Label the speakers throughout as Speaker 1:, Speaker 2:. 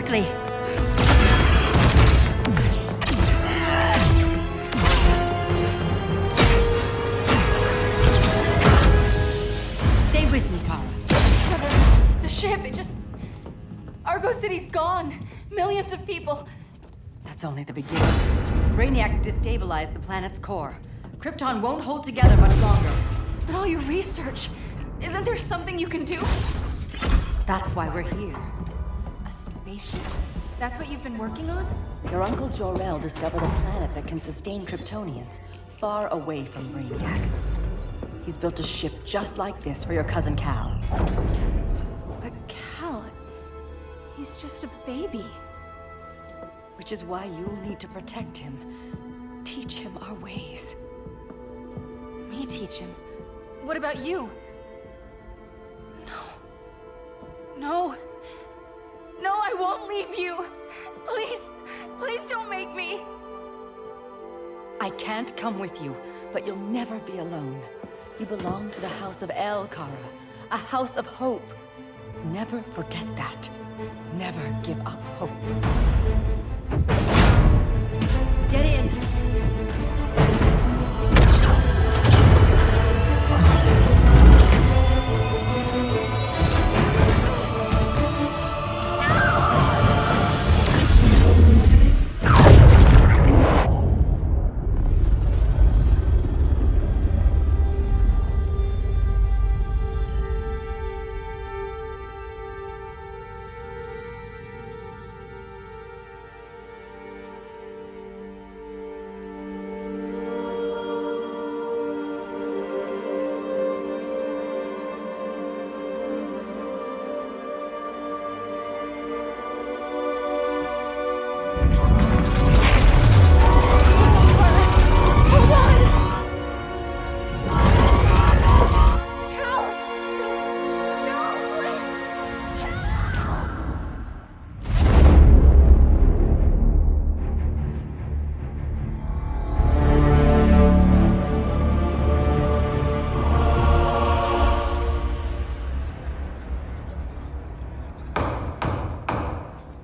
Speaker 1: quickly. Stay with me, Kara.
Speaker 2: Mother, the ship, it just... Argo City's gone. Millions of people.
Speaker 1: That's only the beginning. Brainiac's destabilized the planet's core. Krypton won't hold together much longer.
Speaker 2: But all your research, isn't there something you can do?
Speaker 1: That's why we're here.
Speaker 2: A spaceship? That's what you've been working on?
Speaker 1: Your uncle Jor-El discovered a planet that can sustain Kryptonians, far away from Brainiac. He's built a ship just like this for your cousin Cal.
Speaker 2: But Cal, he's just a baby.
Speaker 1: Which is why you'll need to protect him. Teach him our ways.
Speaker 2: Me teach him? What about you? No. No, I won't leave you. Please, please don't make me.
Speaker 1: I can't come with you, but you'll never be alone. You belong to the House of El, Kara. A house of hope. Never forget that. Never give up hope. Get in.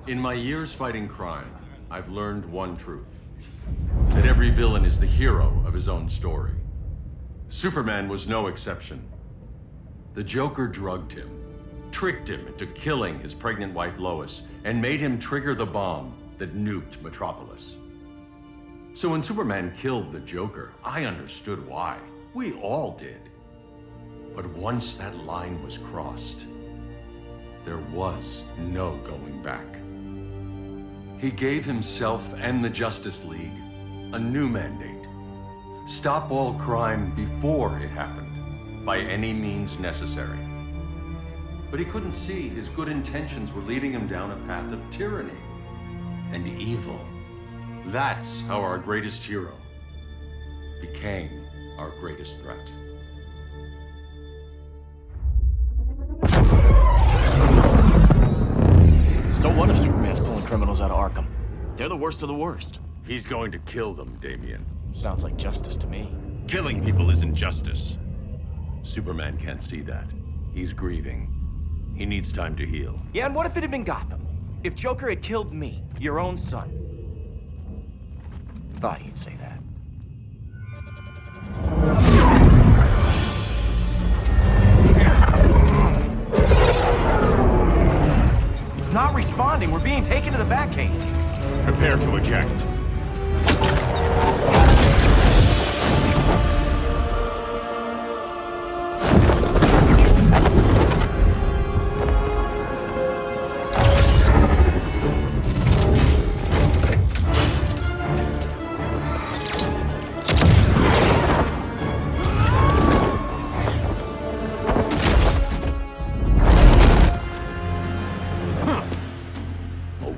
Speaker 3: In my years fighting crime, I've learned one truth. That every villain is the hero of his own story. Superman was no exception. The Joker drugged him, tricked him into killing his pregnant wife Lois, and made him trigger the bomb that nuked Metropolis. So when Superman killed the Joker, I understood why. We all did. But once that line was crossed, there was no going back. He gave himself and the Justice League a new mandate. Stop all crime before it happened, by any means necessary. But he couldn't see his good intentions were leading him down a path of tyranny and evil. That's how our greatest hero became our greatest threat.
Speaker 4: So what if Superman's pulling criminals out of Arkham? They're the worst of the worst.
Speaker 3: He's going to kill them, Damian.
Speaker 4: Sounds like justice to me.
Speaker 3: Killing people isn't justice. Superman can't see that. He's grieving. He needs time to heal.
Speaker 4: Yeah, and what if it had been Gotham? If Joker had killed me, your own son? Thought you'd say that. It's not responding. We're being taken to the Batcave.
Speaker 3: Prepare to eject.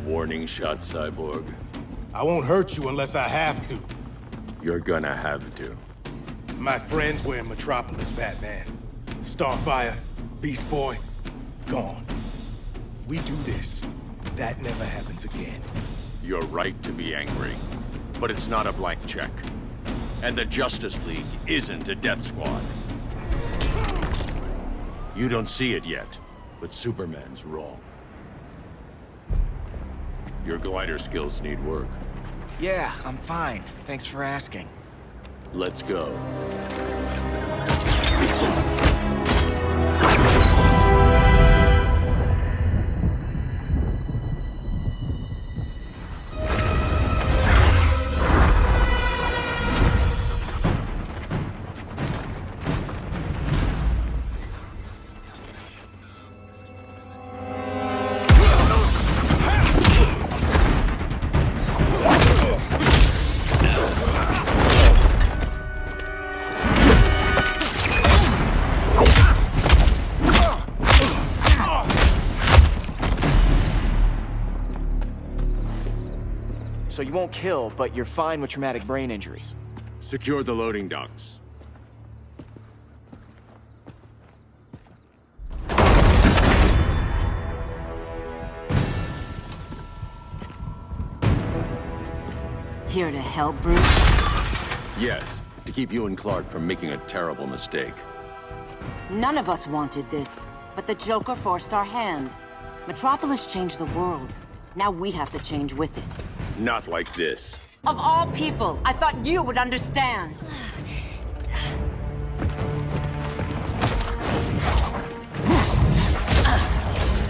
Speaker 3: Warning shot, Cyborg.
Speaker 5: I won't hurt you unless I have to.
Speaker 3: You're gonna have to.
Speaker 5: My friends were in Metropolis, Batman. Starfire, Beast Boy, gone. We do this. That never happens again.
Speaker 3: You're right to be angry, but it's not a blank check. And the Justice League isn't a death squad. You don't see it yet, but Superman's wrong. Your glider skills need work.
Speaker 4: Yeah, I'm fine. Thanks for asking.
Speaker 3: Let's go.
Speaker 4: So you won't kill, but you're fine with traumatic brain injuries.
Speaker 3: Secure the loading docks.
Speaker 1: Here to help, Bruce?
Speaker 3: Yes, to keep you and Clark from making a terrible mistake.
Speaker 1: None of us wanted this, but the Joker forced our hand. Metropolis changed the world. Now we have to change with it.
Speaker 3: Not like this.
Speaker 1: Of all people, I thought you would understand.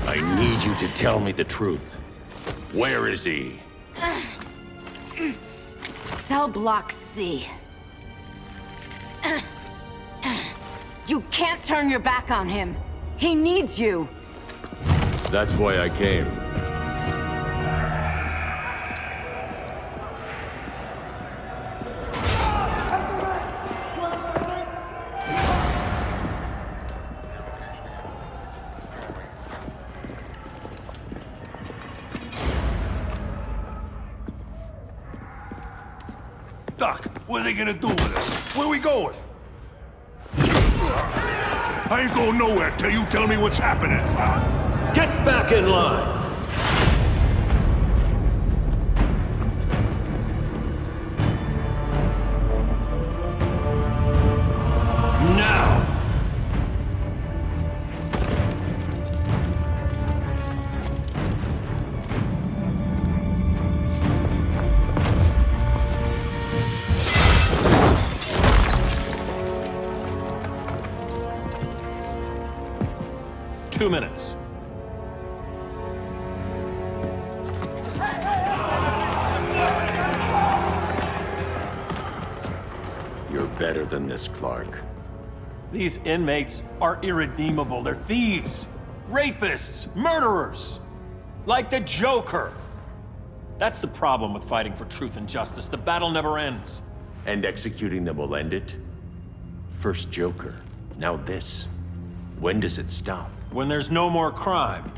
Speaker 3: I need you to tell me the truth. Where is he?
Speaker 1: Cell Block C. You can't turn your back on him. He needs you.
Speaker 3: That's why I came.
Speaker 6: Doc, what are they gonna do with us? Where we going? I ain't going nowhere till you tell me what's happening.
Speaker 7: Get back in line! Now! 2 minutes.
Speaker 3: You're better than this, Clark.
Speaker 7: These inmates are irredeemable. They're thieves, rapists, murderers. Like the Joker. That's the problem with fighting for truth and justice. The battle never ends.
Speaker 3: And executing them will end it? First Joker, now this. When does it stop?
Speaker 7: When there's no more crime.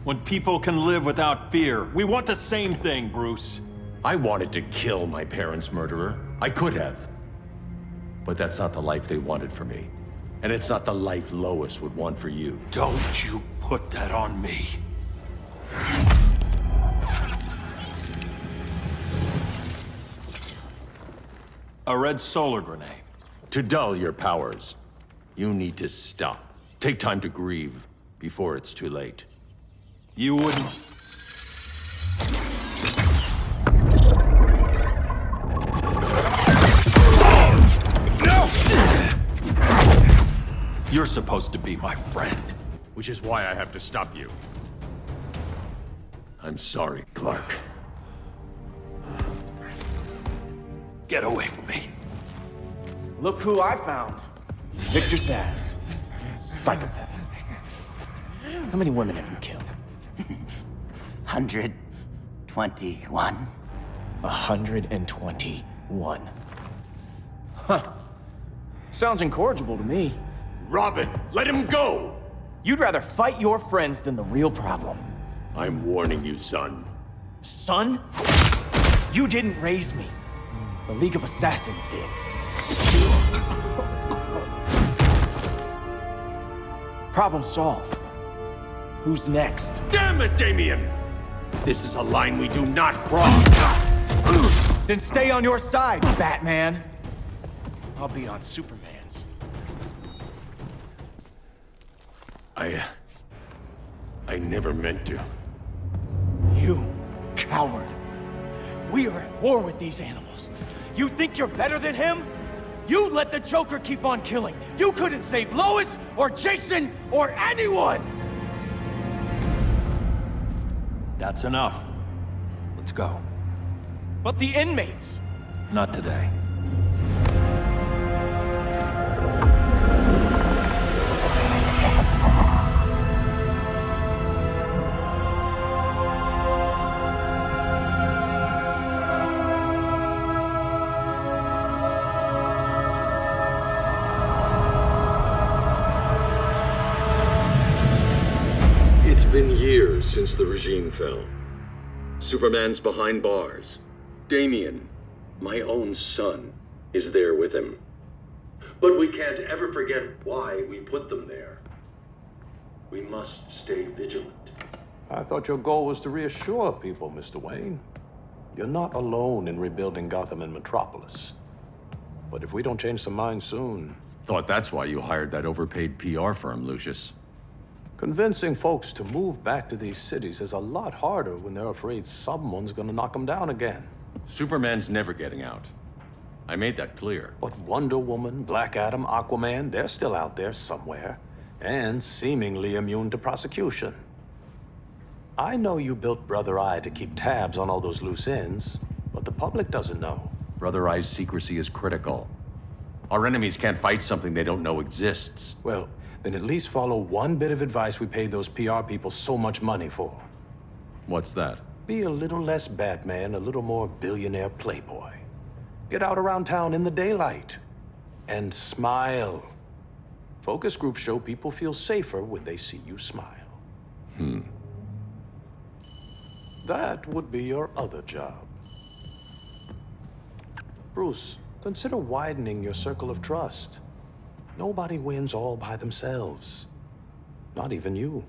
Speaker 7: When people can live without fear. We want the same thing, Bruce.
Speaker 3: I wanted to kill my parents' murderer. I could have. But that's not the life they wanted for me. And it's not the life Lois would want for you.
Speaker 7: Don't you put that on me. A red solar grenade.
Speaker 3: To dull your powers, you need to stop. Take time to grieve before it's too late.
Speaker 7: You wouldn't... You're supposed to be my friend.
Speaker 3: Which is why I have to stop you. I'm sorry, Clark.
Speaker 7: Get away from me.
Speaker 4: Look who I found. Victor Zsasz. Psychopath. How many women have you killed?
Speaker 8: 121.
Speaker 4: 121. Huh. Sounds incorrigible to me.
Speaker 3: Robin, let him go!
Speaker 4: You'd rather fight your friends than the real problem.
Speaker 3: I'm warning you, son.
Speaker 4: Son? You didn't raise me. The League of Assassins did. Problem solved. Who's next?
Speaker 3: Damn it, Damien! This is a line we do not cross.
Speaker 4: Then stay on your side, Batman. I'll be on Superman's.
Speaker 3: I never meant to.
Speaker 4: You coward. We are at war with these animals. You think you're better than him? You let the Joker keep on killing. You couldn't save Lois, or Jason, or anyone!
Speaker 7: That's enough. Let's go.
Speaker 4: But the inmates!
Speaker 7: Not today.
Speaker 3: It's been years since the regime fell. Superman's behind bars. Damian, my own son, is there with him. But we can't ever forget why we put them there. We must stay vigilant.
Speaker 9: I thought your goal was to reassure people, Mr. Wayne. You're not alone in rebuilding Gotham and Metropolis. But if we don't change some minds soon...
Speaker 3: Thought that's why you hired that overpaid PR firm, Lucius.
Speaker 9: Convincing folks to move back to these cities is a lot harder when they're afraid someone's gonna knock them down again.
Speaker 3: Superman's never getting out. I made that clear.
Speaker 9: But Wonder Woman, Black Adam, Aquaman, they're still out there somewhere, and seemingly immune to prosecution. I know you built Brother Eye to keep tabs on all those loose ends, but the public doesn't know.
Speaker 3: Brother Eye's secrecy is critical. Our enemies can't fight something they don't know exists.
Speaker 9: Well, then at least follow one bit of advice we paid those PR people so much money for.
Speaker 3: What's that?
Speaker 9: Be a little less Batman, a little more billionaire playboy. Get out around town in the daylight. And smile. Focus groups show people feel safer when they see you smile. That would be your other job. Bruce, consider widening your circle of trust. Nobody wins all by themselves. Not even you.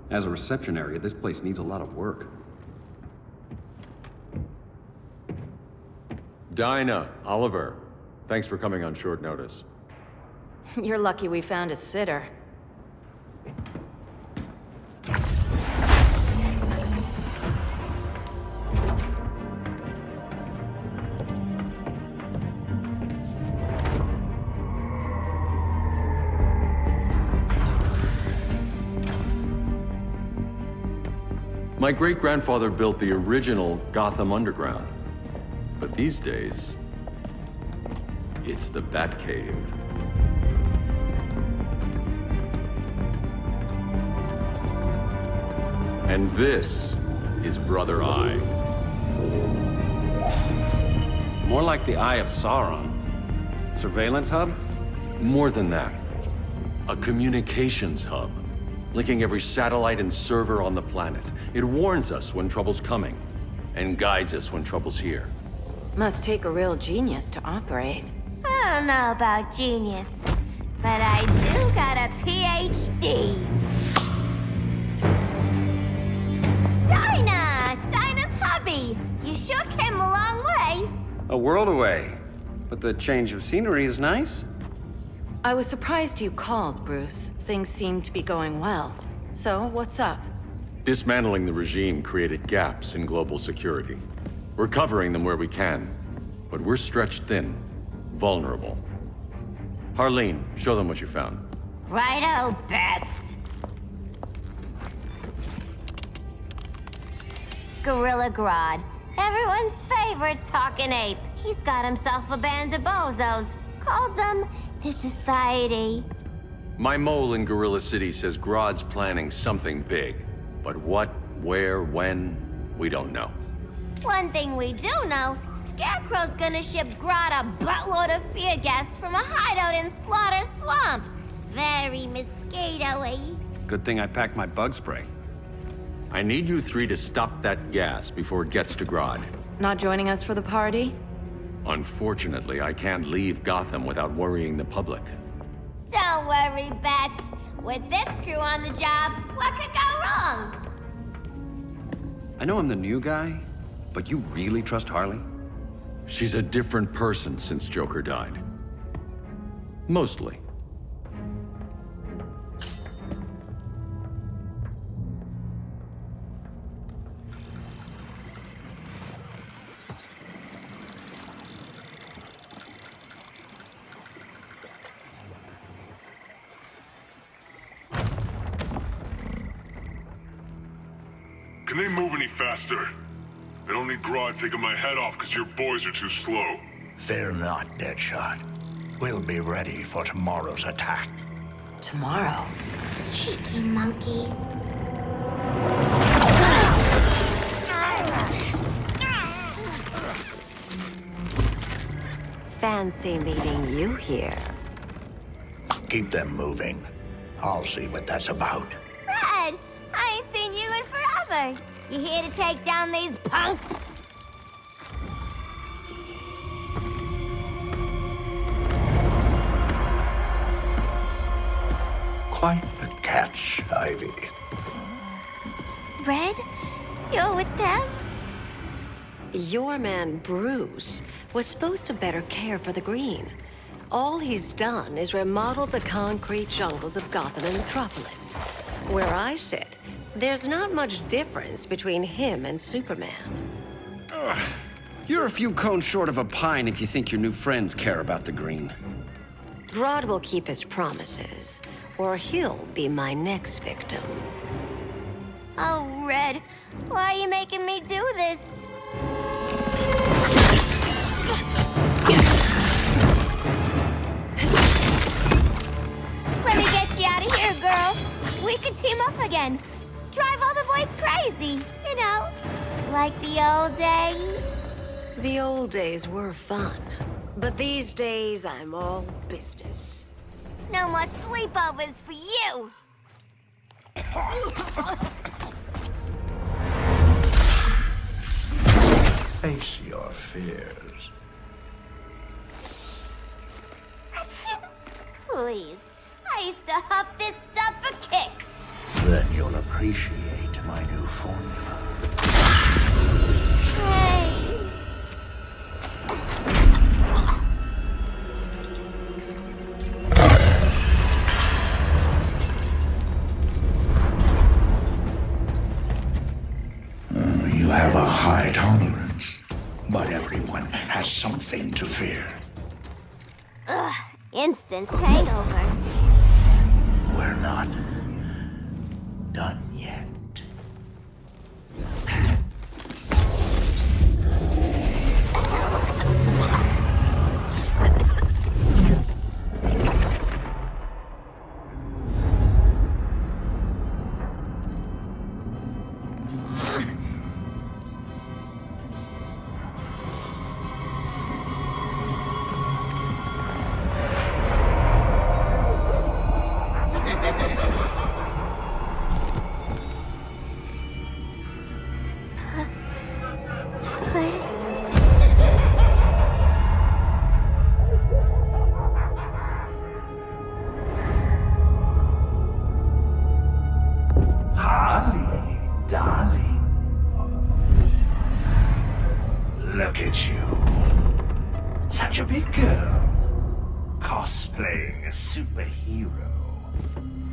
Speaker 10: As a reception area, this place needs a lot of work.
Speaker 3: Dinah, Oliver, thanks for coming on short notice.
Speaker 2: You're lucky we found a sitter.
Speaker 3: My great-grandfather built the original Gotham Underground. But these days, it's the Batcave. And this is Brother Eye.
Speaker 10: More like the Eye of Sauron. Surveillance hub?
Speaker 3: More than that. A communications hub, linking every satellite and server on the planet. It warns us when trouble's coming, and guides us when trouble's here.
Speaker 2: Must take a real genius to operate.
Speaker 11: I don't know about genius, but I do got a PhD. Dinah's hubby! You sure came a long way.
Speaker 10: A world away. But the change of scenery is nice.
Speaker 2: I was surprised you called, Bruce. Things seem to be going well. So, what's up?
Speaker 3: Dismantling the regime created gaps in global security. We're covering them where we can, but we're stretched thin, vulnerable. Harleen, show them what you found.
Speaker 11: Righto, Bats. Gorilla Grodd. Everyone's favorite talking ape. He's got himself a band of bozos. Calls them the Society.
Speaker 3: My mole in Gorilla City says Grodd's planning something big. But what, where, when, we don't know.
Speaker 11: One thing we do know, Scarecrow's gonna ship Grodd a buttload of fear gas from a hideout in Slaughter Swamp. Very mosquito-y.
Speaker 10: Good thing I packed my bug spray.
Speaker 3: I need you three to stop that gas before it gets to Grodd.
Speaker 2: Not joining us for the party?
Speaker 3: Unfortunately, I can't leave Gotham without worrying the public.
Speaker 11: Don't worry, Bats. With this crew on the job, what could go wrong?
Speaker 10: I know I'm the new guy, but you really trust Harley?
Speaker 3: She's a different person since Joker died.
Speaker 10: Mostly.
Speaker 6: Can they move any faster? I don't need Grodd taking my head off because your boys are too slow.
Speaker 12: Fear not, Deadshot. We'll be ready for tomorrow's attack.
Speaker 1: Tomorrow?
Speaker 11: Cheeky monkey.
Speaker 1: Fancy meeting you here.
Speaker 12: Keep them moving. I'll see what that's about.
Speaker 11: Red, I ain't seen you in forever. You here to take down these punks?
Speaker 12: Quite a catch, Ivy.
Speaker 11: Red, you're with them?
Speaker 1: Your man, Bruce, was supposed to better care for the Green. All he's done is remodel the concrete jungles of Gotham and Metropolis. Where I sit, there's not much difference between him and Superman.
Speaker 10: You're a few cones short of a pine if you think your new friends care about the Green.
Speaker 1: Grodd will keep his promises, or he'll be my next victim.
Speaker 11: Oh, Red, why are you making me do this? Let me get you out of here, girl. We can team up again. Drive all the boys crazy, you know, like the old days.
Speaker 1: The old days were fun, but these days I'm all business.
Speaker 11: No more sleepovers for you.
Speaker 12: Face your fears.
Speaker 11: Please, I used to huff this stuff for kicks.
Speaker 12: Then you'll appreciate my new formula.
Speaker 11: Hey.
Speaker 12: You have a high tolerance, but everyone has something to fear.
Speaker 11: Ugh, instant hangover.
Speaker 12: We're not done yet. Look at you. Such a big girl. Cosplaying a superhero.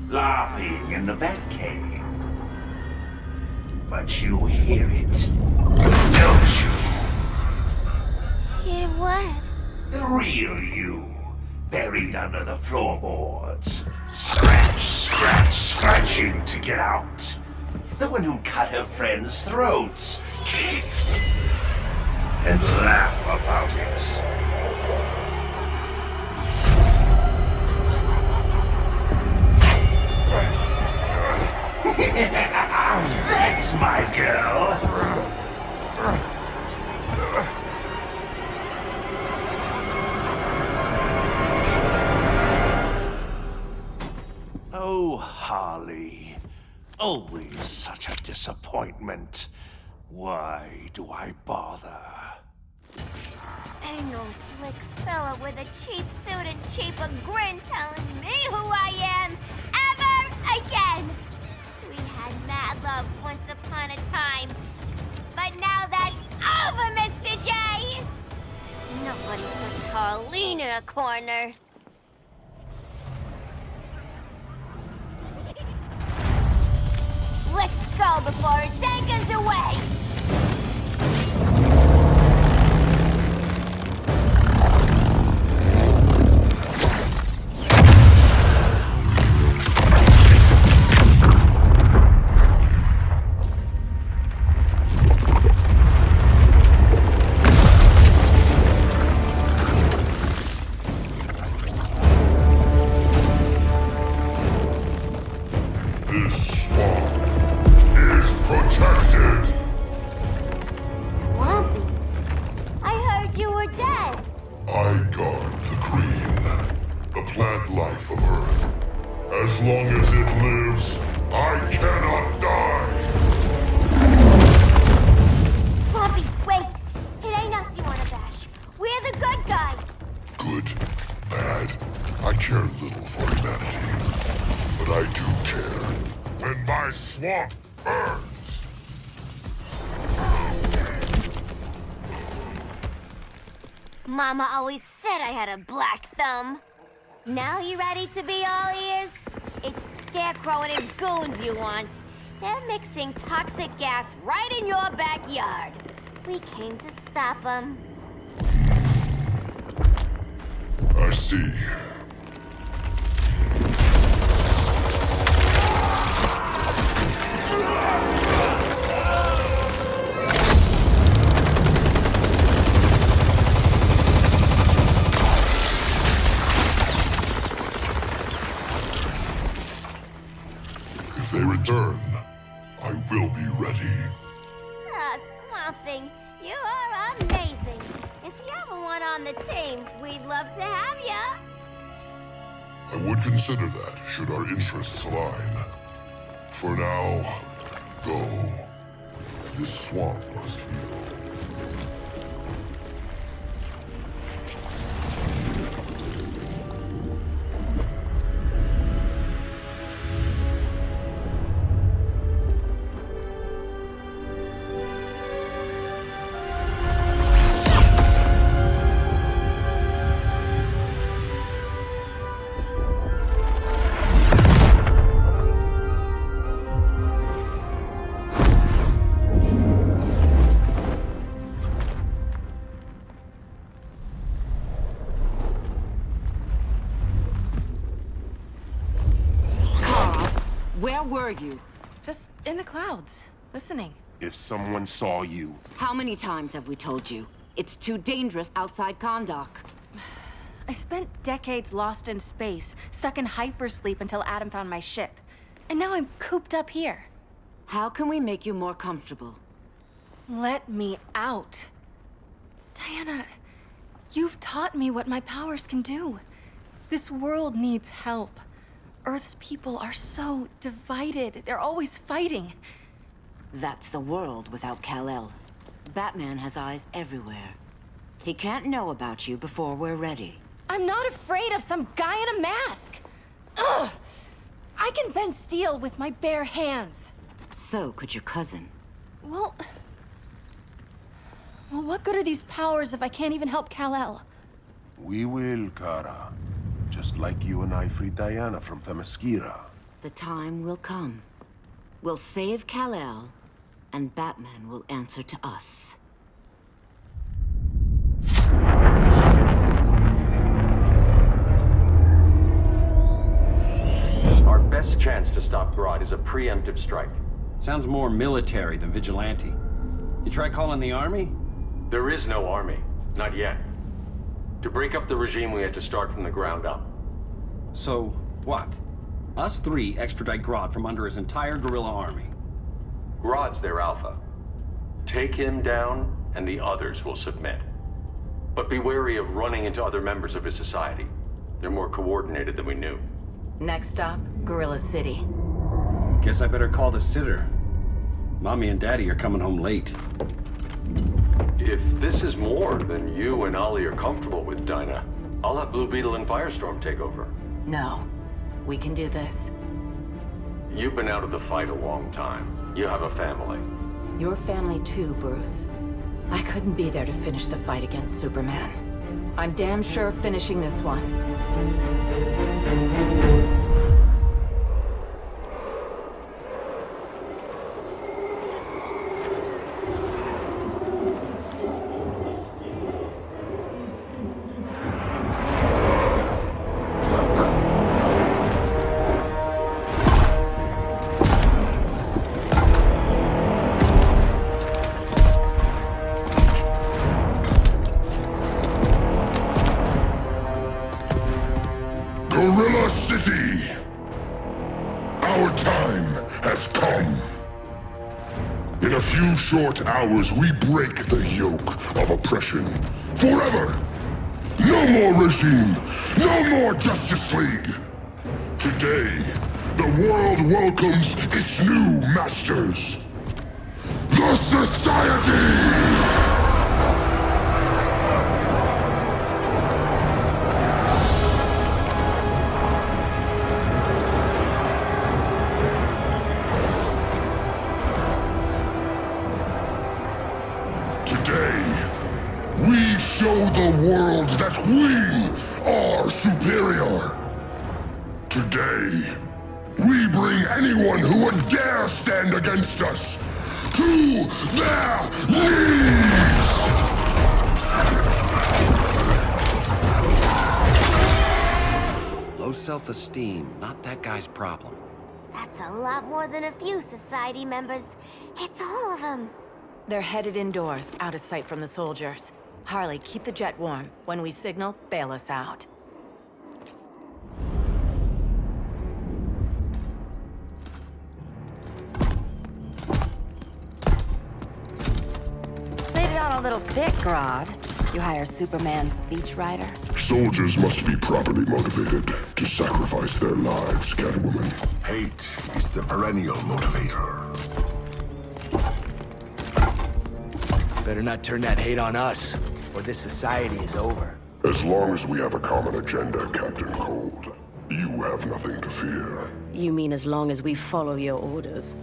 Speaker 12: LARPing in the Batcave. But you hear it, don't you?
Speaker 11: Hear what?
Speaker 12: The real you, buried under the floorboards. Scratching to get out. The one who cut her friends' throats. And laugh about it. That's my girl. Oh, Harley. Always such a disappointment. Why do I bother?
Speaker 11: Ain't no slick fella with a cheap suit and cheaper grin telling me who I am ever again. We had mad love once upon a time, but now that's over, Mr. J. Nobody puts Harleen in a corner. go before it's anchors away!
Speaker 6: This swamp is protected!
Speaker 11: Swampy? I heard you were dead.
Speaker 6: I guard the green, the plant life of Earth. As long as it lives, I cannot die!
Speaker 11: Swampy, wait! It ain't us you wanna bash. We're the good guys!
Speaker 6: Good, bad, I care little for humanity. But I do care when my swamp burns!
Speaker 11: Mama always said I had a black thumb. Now you ready to be all ears? It's Scarecrow and his goons you want. They're mixing toxic gas right in your backyard. We came to stop them.
Speaker 6: I see. If they return, I will be ready.
Speaker 11: Ah, Swamp Thing, you are amazing. If you ever want on the team, we'd love to have ya.
Speaker 6: I would consider that, should our interests align. For now, go. This swamp must heal.
Speaker 1: Where were you?
Speaker 2: Just in the clouds, listening.
Speaker 5: If someone saw you...
Speaker 1: How many times have we told you? It's too dangerous outside Kahndaq.
Speaker 2: I spent decades lost in space, stuck in hypersleep until Adam found my ship. And now I'm cooped up here.
Speaker 1: How can we make you more comfortable?
Speaker 2: Let me out. Diana, you've taught me what my powers can do. This world needs help. Earth's people are so divided. They're always fighting.
Speaker 1: That's the world without Kal-El. Batman has eyes everywhere. He can't know about you before we're ready.
Speaker 2: I'm not afraid of some guy in a mask. Ugh! I can bend steel with my bare hands.
Speaker 1: So could your cousin.
Speaker 2: Well, what good are these powers if I can't even help Kal-El?
Speaker 5: We will, Kara. Just like you and I freed Diana from Themyscira.
Speaker 1: The time will come. We'll save Kal-El, and Batman will answer to us.
Speaker 13: Our best chance to stop Grodd is a preemptive strike.
Speaker 10: Sounds more military than vigilante. You try calling the army?
Speaker 13: There is no army. Not yet. To break up the regime, we had to start from the ground up.
Speaker 10: So, what? Us three extradite Grodd from under his entire guerrilla army.
Speaker 13: Grodd's their alpha. Take him down, and the others will submit. But be wary of running into other members of his society. They're more coordinated than we knew.
Speaker 1: Next stop, Gorilla City.
Speaker 10: Guess I better call the sitter. Mommy and Daddy are coming home late.
Speaker 13: If this is more than you and Ollie are comfortable with, Dinah, I'll have Blue Beetle and Firestorm take over.
Speaker 1: No. We can do this.
Speaker 13: You've been out of the fight a long time. You have a family.
Speaker 1: Your family too, Bruce. I couldn't be there to finish the fight against Superman. I'm damn sure finishing this one.
Speaker 6: come. In a few short hours, we break the yoke of oppression. Forever! No more regime! No more Justice League! Today, the world welcomes its new masters. The Society! We show the world that we are superior. Today, we bring anyone who would dare stand against us to their knees!
Speaker 10: Low self-esteem, not that guy's problem.
Speaker 11: That's a lot more than a few Society members. It's all of them.
Speaker 1: They're headed indoors, out of sight from the soldiers. Harley, keep the jet warm. When we signal, bail us out. Played it on a little thick, Grodd. You hire Superman's speechwriter?
Speaker 6: Soldiers must be properly motivated to sacrifice their lives, Catwoman.
Speaker 12: Hate is the perennial motivator.
Speaker 4: Better not turn that hate on us, or this society is over.
Speaker 6: As long as we have a common agenda, Captain Cold, you have nothing to fear.
Speaker 1: You mean as long as we follow your orders?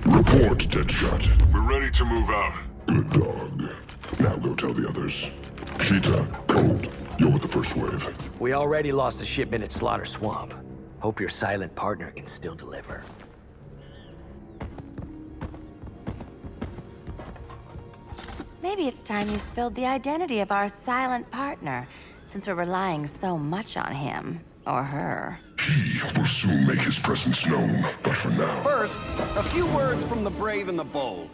Speaker 6: Report, Deadshot.
Speaker 14: We're ready to move out.
Speaker 6: Good dog. Now go tell the others. Cheetah, Cold, you're with the first wave.
Speaker 4: We already lost a shipment at Slaughter Swamp. Hope your silent partner can still deliver.
Speaker 1: Maybe it's time you spilled the identity of our silent partner, since we're relying so much on him. Or her.
Speaker 6: He will soon make his presence known, but for now...
Speaker 10: First, a few words from the brave and the bold.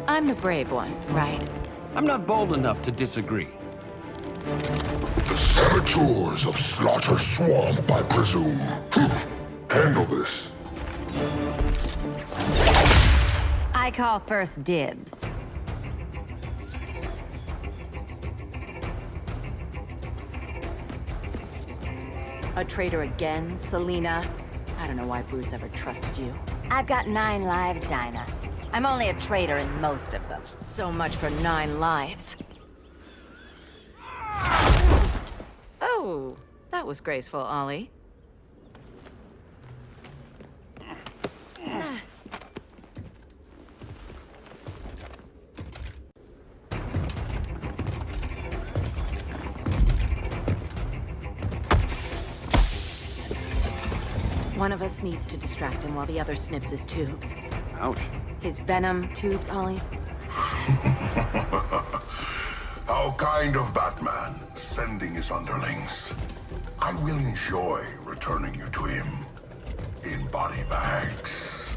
Speaker 1: I'm the brave one, right?
Speaker 10: I'm not bold enough to disagree.
Speaker 6: The saboteurs of Slaughter Swamp, I presume. Handle this.
Speaker 1: I call first dibs. A traitor again, Selina? I don't know why Bruce ever trusted you. I've got 9 lives, Dinah. I'm only a traitor in most of them. So much for 9 lives. Oh, that was graceful, Ollie. One of us needs to distract him while the other snips his tubes.
Speaker 10: Ouch.
Speaker 1: His venom tubes, Ollie?
Speaker 6: How kind of Batman, sending his underlings. I will enjoy returning you to him in body bags.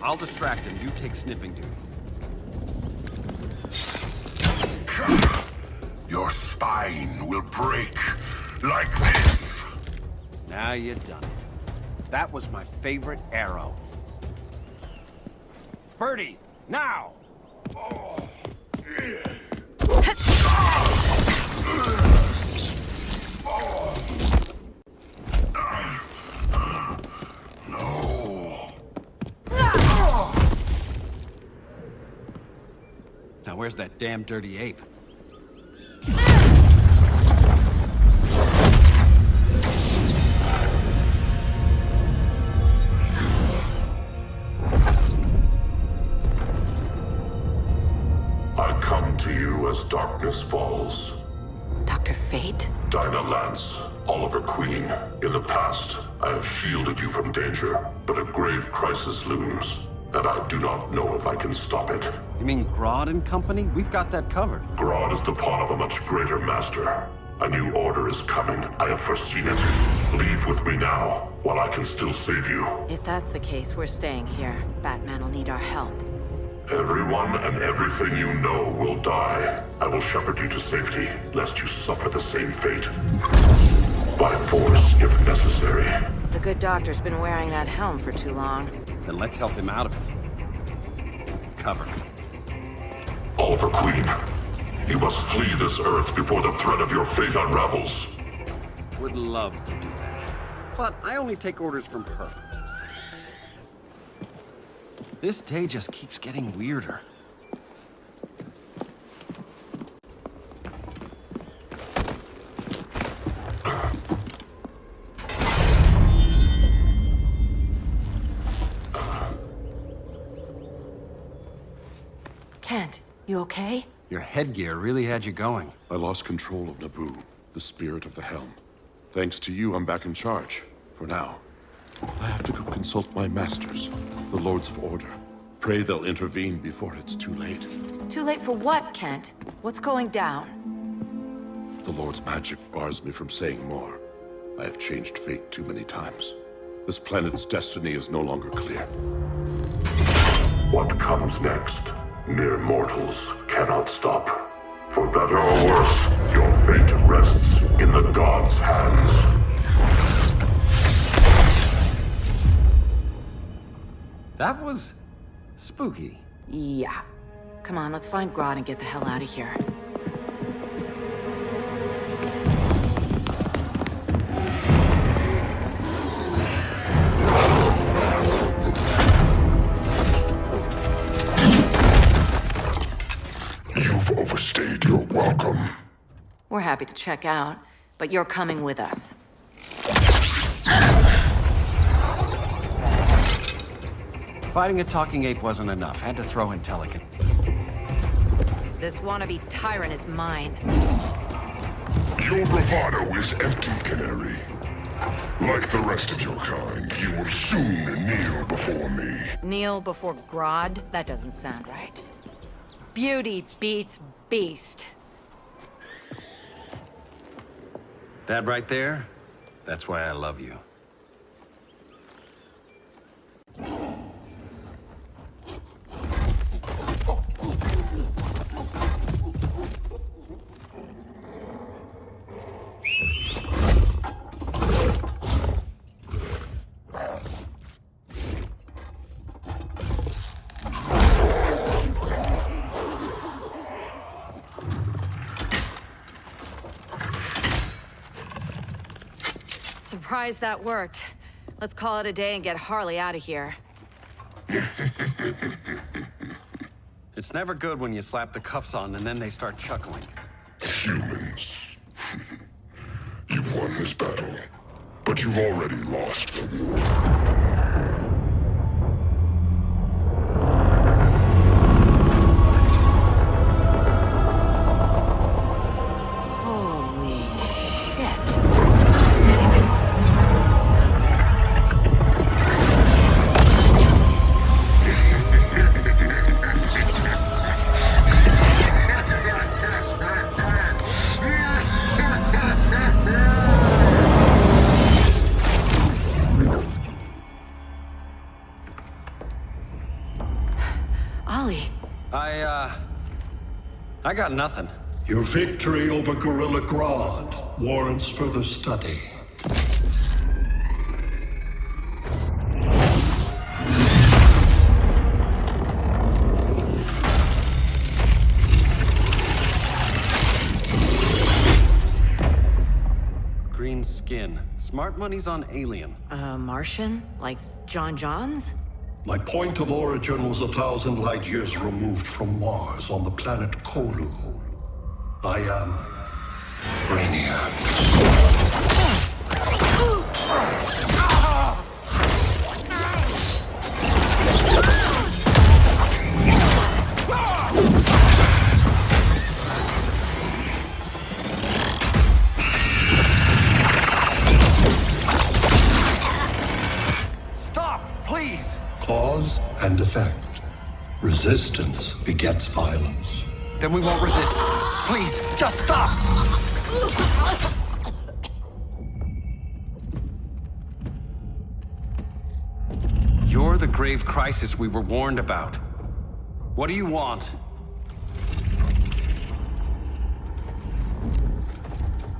Speaker 10: I'll distract him. You take snipping duty.
Speaker 6: Your spine will break like this.
Speaker 10: Now you've done it. That was my favorite arrow. Birdie, now! Oh.
Speaker 6: No.
Speaker 10: Now where's that damn dirty ape?
Speaker 6: I come to you as darkness falls.
Speaker 1: Dr. Fate?
Speaker 6: Dinah Lance, Oliver Queen. In the past, I have shielded you from danger, but a grave crisis looms, and I do not know if I can stop it.
Speaker 10: You mean Grodd and company? We've got that covered.
Speaker 6: Grodd is the pawn of a much greater master. A new order is coming. I have foreseen it. Leave with me now, while I can still save you.
Speaker 1: If that's the case, we're staying here. Batman will need our help.
Speaker 6: Everyone and everything you know will die. I will shepherd you to safety, lest you suffer the same fate. By force, if necessary.
Speaker 14: The good doctor's been wearing that helm for too long.
Speaker 10: Then let's help him out of it. Cover me.
Speaker 6: Oliver Queen, you must flee this Earth before the threat of your fate unravels.
Speaker 10: Would love to do that. But I only take orders from her. This day just keeps getting weirder.
Speaker 14: Kent, you okay?
Speaker 10: Your headgear really had you going.
Speaker 6: I lost control of Naboo, the spirit of the helm. Thanks to you, I'm back in charge. For now. I have to go consult my masters, the Lords of Order. Pray they'll intervene before it's too late.
Speaker 14: Too late for what, Kent? What's going down?
Speaker 6: The Lord's magic bars me from saying more. I have changed fate too many times. This planet's destiny is no longer clear. What comes next? Mere mortals cannot stop. For better or worse, your fate rests in the gods' hands.
Speaker 10: That was spooky.
Speaker 14: Yeah. Come on, let's find Grodd and get the hell out of here.
Speaker 6: You've overstayed your welcome.
Speaker 14: We're happy to check out, but you're coming with us.
Speaker 10: Fighting a talking ape wasn't enough. Had to throw in Telekin.
Speaker 14: This wannabe tyrant is mine.
Speaker 6: Your bravado is empty, Canary. Like the rest of your kind, you will soon kneel before me.
Speaker 14: Kneel before Grodd? That doesn't sound right. Beauty beats beast.
Speaker 10: That right there, that's why I love you.
Speaker 14: Surprised that worked. Let's call it a day and get Harley out of here.
Speaker 10: It's never good when you slap the cuffs on and then they start chuckling.
Speaker 6: Humans. You've won this battle, but you've already lost the war.
Speaker 10: I got nothing.
Speaker 12: Your victory over Gorilla Grodd warrants further study.
Speaker 10: Green skin. Smart money's on alien.
Speaker 14: Martian? Like John Johns?
Speaker 12: My point of origin was 1,000 light years removed from Mars on the planet Kolu. I am Brainiac.
Speaker 10: Stop, please!
Speaker 12: Cause and effect. Resistance begets violence.
Speaker 10: Then we won't resist. Please, just stop! You're the grave crisis we were warned about. What do you want?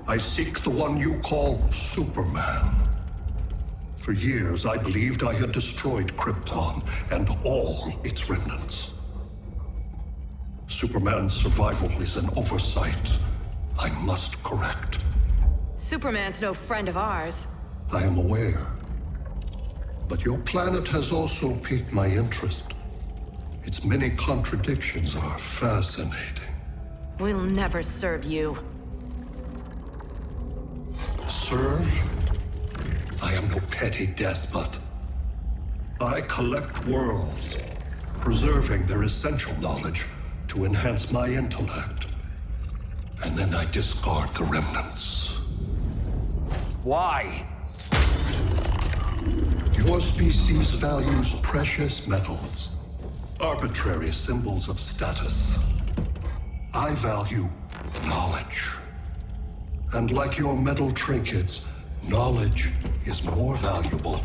Speaker 12: I seek the one you call Superman. For years, I believed I had destroyed Krypton and all its remnants. Superman's survival is an oversight I must correct.
Speaker 14: Superman's no friend of ours.
Speaker 12: I am aware. But your planet has also piqued my interest. Its many contradictions are fascinating.
Speaker 14: We'll never serve you.
Speaker 12: Serve? I am no petty despot. I collect worlds, preserving their essential knowledge to enhance my intellect. And then I discard the remnants.
Speaker 10: Why?
Speaker 12: Your species values precious metals, arbitrary symbols of status. I value knowledge. And like your metal trinkets, knowledge is more valuable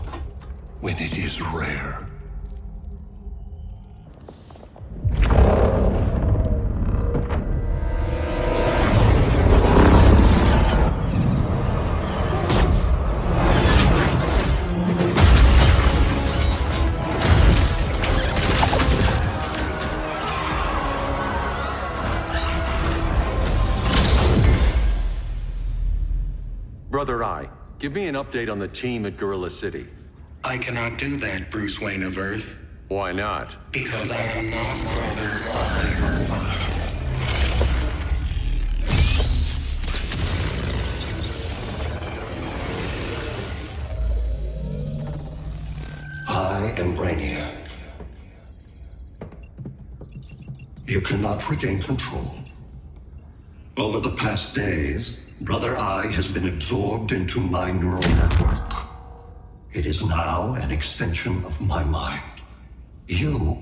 Speaker 12: when it is rare.
Speaker 3: Brother Eye, give me an update on the team at Gorilla City.
Speaker 15: I cannot do that, Bruce Wayne of Earth.
Speaker 3: Why not?
Speaker 15: Because I am not Brother Eye.
Speaker 12: I am Brainiac. You cannot regain control. Over the past days, Brother Eye has been absorbed into my neural network. It is now an extension of my mind. You,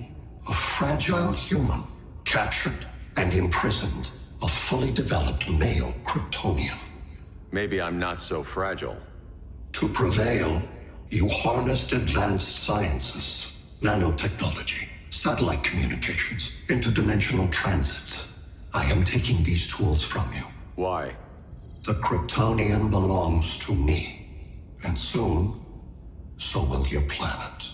Speaker 12: a fragile human, captured and imprisoned a fully developed male Kryptonian.
Speaker 3: Maybe I'm not so fragile.
Speaker 12: To prevail, you harnessed advanced sciences, nanotechnology, satellite communications, interdimensional transit. I am taking these tools from you.
Speaker 3: Why?
Speaker 12: The Kryptonian belongs to me. And soon, so will your planet.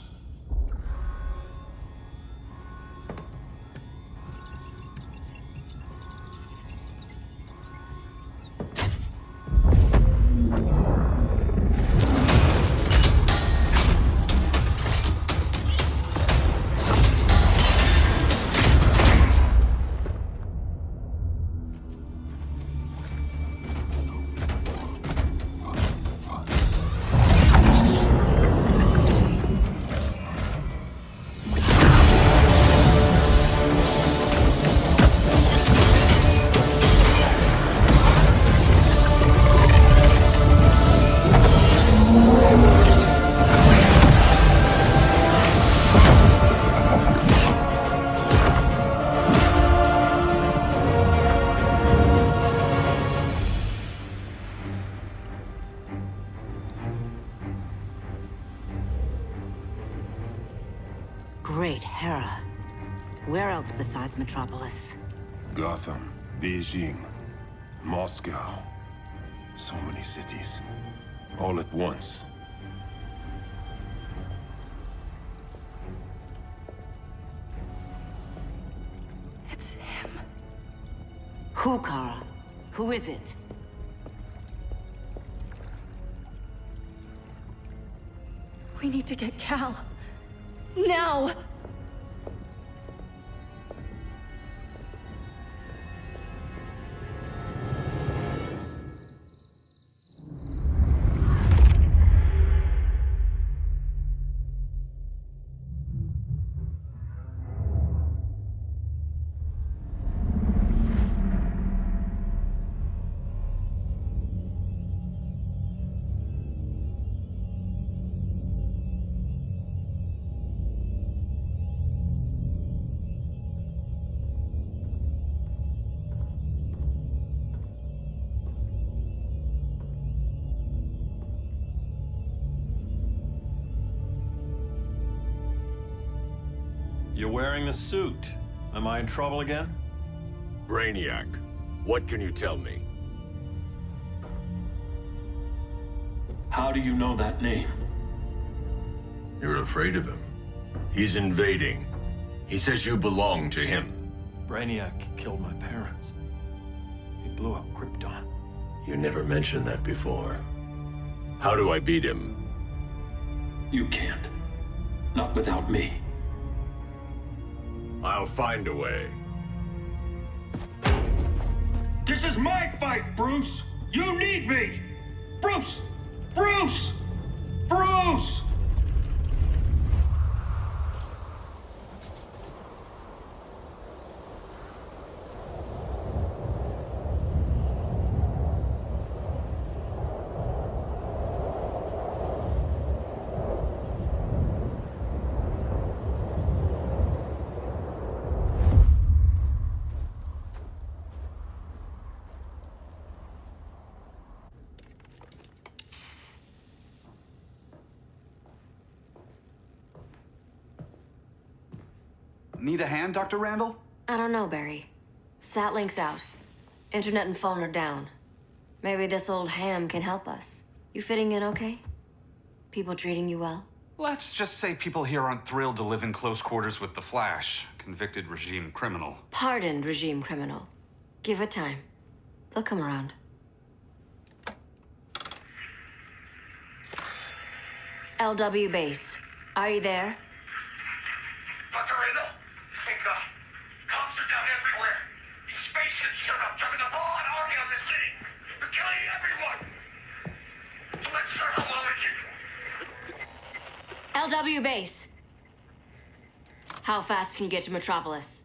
Speaker 14: Great Hera. Where else besides Metropolis?
Speaker 16: Gotham, Beijing, Moscow. So many cities. All at once.
Speaker 14: It's him. Who, Kara? Who is it?
Speaker 2: We need to get Cal. Now!
Speaker 7: You're wearing the suit. Am I in trouble again?
Speaker 3: Brainiac, what can you tell me?
Speaker 7: How do you know that name?
Speaker 3: You're afraid of him. He's invading. He says you belong to him.
Speaker 7: Brainiac killed my parents. He blew up Krypton.
Speaker 3: You never mentioned that before. How do I beat him?
Speaker 7: You can't. Not without me.
Speaker 3: I'll find a way.
Speaker 7: This is my fight, Bruce! You need me! Bruce! Bruce! Bruce!
Speaker 17: Need a hand, Dr. Randall?
Speaker 18: I don't know, Barry. Satlink's out. Internet and phone are down. Maybe this old ham can help us. You fitting in okay? People treating you well?
Speaker 17: Let's just say people here aren't thrilled to live in close quarters with the Flash, convicted regime criminal.
Speaker 18: Pardoned regime criminal. Give it time. They'll come around. LW base. Are you there?
Speaker 19: Dr. Randall? Comms are down everywhere. These spaceships showed up, jumping the ball and army on the city. They're killing everyone. I'm not sure how long it can...
Speaker 18: LW base. How fast can you get to Metropolis?